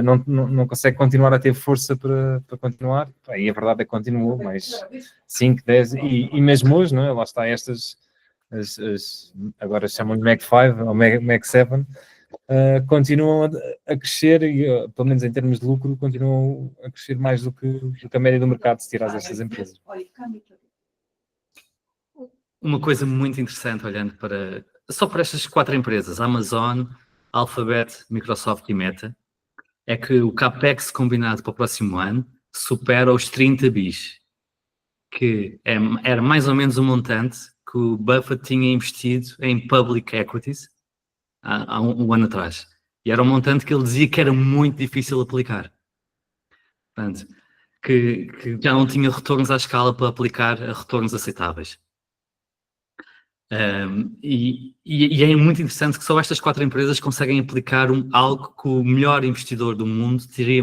não consegue continuar a ter força para continuar. E a verdade é que continuou, mas 5, 10, e mesmo hoje, não é? Lá está estas, agora chamam-lhe Mac 5 ou Mac 7, continuam a crescer, e pelo menos em termos de lucro, continuam a crescer mais do que a média do mercado, se tirares estas empresas. Uma coisa muito interessante, olhando só para estas 4 empresas, Amazon, Alphabet, Microsoft e Meta, é que o CAPEX combinado para o próximo ano supera os 30 bis, que era mais ou menos o montante que o Buffett tinha investido em public equities há um ano atrás. E era um montante que ele dizia que era muito difícil aplicar. Portanto, que já não tinha retornos à escala para aplicar a retornos aceitáveis. E é muito interessante que só estas 4 empresas conseguem aplicar algo que o melhor investidor do mundo teria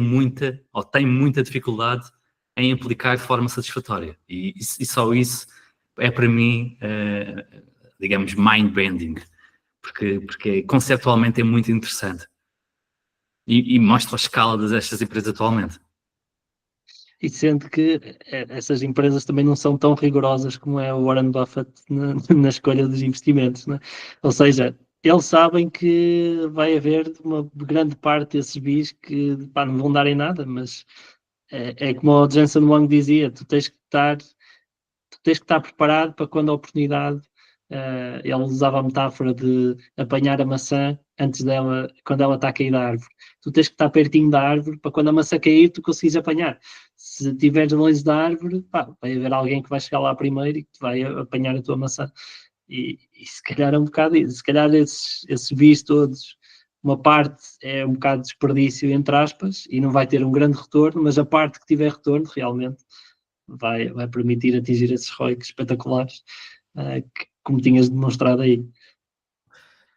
tem muita dificuldade em aplicar de forma satisfatória. E só isso é para mim, digamos, mind-bending, porque conceptualmente é muito interessante. E mostra a escala destas empresas atualmente. E sendo que essas empresas também não são tão rigorosas como é o Warren Buffett na escolha dos investimentos, né? Ou seja, eles sabem que vai haver uma grande parte desses bis que não vão dar em nada, mas é como o Jensen Huang dizia, tu tens que estar preparado para quando a oportunidade, ele usava a metáfora de apanhar a maçã quando ela está a cair da árvore. Tu tens que estar pertinho da árvore para quando a maçã cair, tu conseguires apanhar. Se estiveres longe da árvore, vai haver alguém que vai chegar lá primeiro e que te vai apanhar a tua maçã. E se calhar é um bocado isso. Se calhar esses bis todos, uma parte é um bocado de desperdício, entre aspas, e não vai ter um grande retorno, mas a parte que tiver retorno, realmente, vai permitir atingir esses ROICs espetaculares, como tinhas demonstrado aí.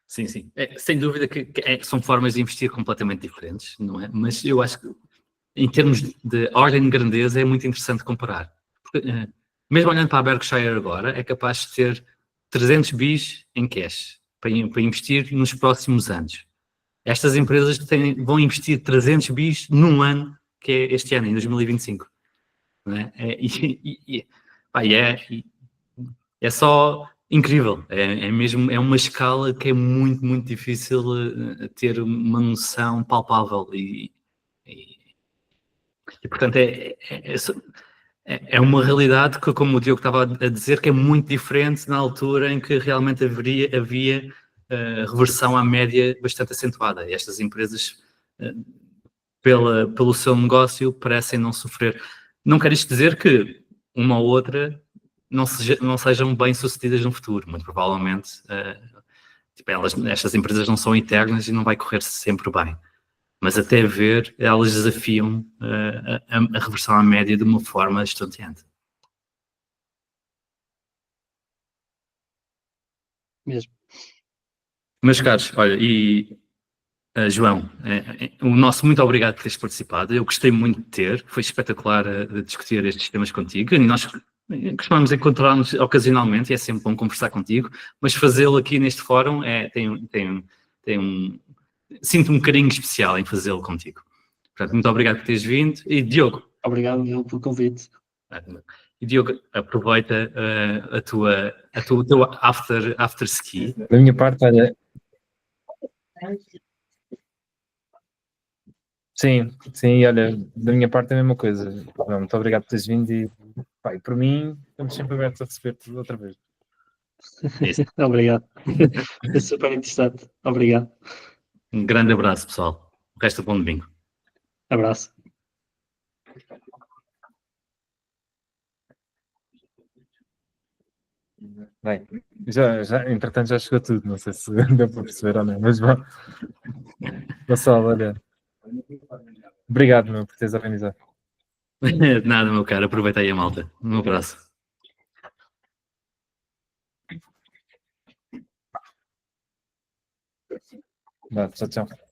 Sim, sim. Sem dúvida que são formas de investir completamente diferentes, não é? Mas eu acho que, em termos de ordem de grandeza, é muito interessante comparar. Porque, mesmo olhando para a Berkshire agora, é capaz de ter 300 bis em cash para investir nos próximos anos. Estas empresas vão investir 300 bis num ano, que é este ano, em 2025. Não é? É só incrível. É uma escala que é muito, muito difícil ter uma noção palpável. E portanto, é uma realidade que, como o Diogo estava a dizer, que é muito diferente na altura em que realmente havia reversão à média bastante acentuada. E estas empresas, pelo seu negócio, parecem não sofrer. Não quer isto dizer que uma ou outra não sejam bem sucedidas no futuro. Muito provavelmente Tipo, estas empresas não são eternas e não vai correr sempre bem. Mas até ver, elas desafiam a reversão à média de uma forma estonteante. Mesmo. Meus caros, olha, João, o nosso muito obrigado por teres participado. Eu gostei muito de ter, foi espetacular discutir estes temas contigo. Nós costumamos encontrar-nos ocasionalmente e é sempre bom conversar contigo, mas fazê-lo aqui neste fórum sinto um carinho especial em fazê-lo contigo. Portanto, muito obrigado por teres vindo. E Diogo. Obrigado eu pelo convite. E Diogo, aproveita o teu after ski. Da minha parte, olha. Sim, olha, da minha parte é a mesma coisa. Muito obrigado por teres vindo e, pá, e por mim, estamos sempre abertos a receber-te outra vez. Obrigado. É super interessante. Obrigado. Um grande abraço, pessoal. O resto do bom domingo. Abraço. Bem, entretanto já chegou tudo, não sei se deu para perceber ou não, mas bom. Pessoal, olha, obrigado, meu, por teres organizado. Nada, meu caro, aproveita aí a malta. Um abraço. Tchau, tchau.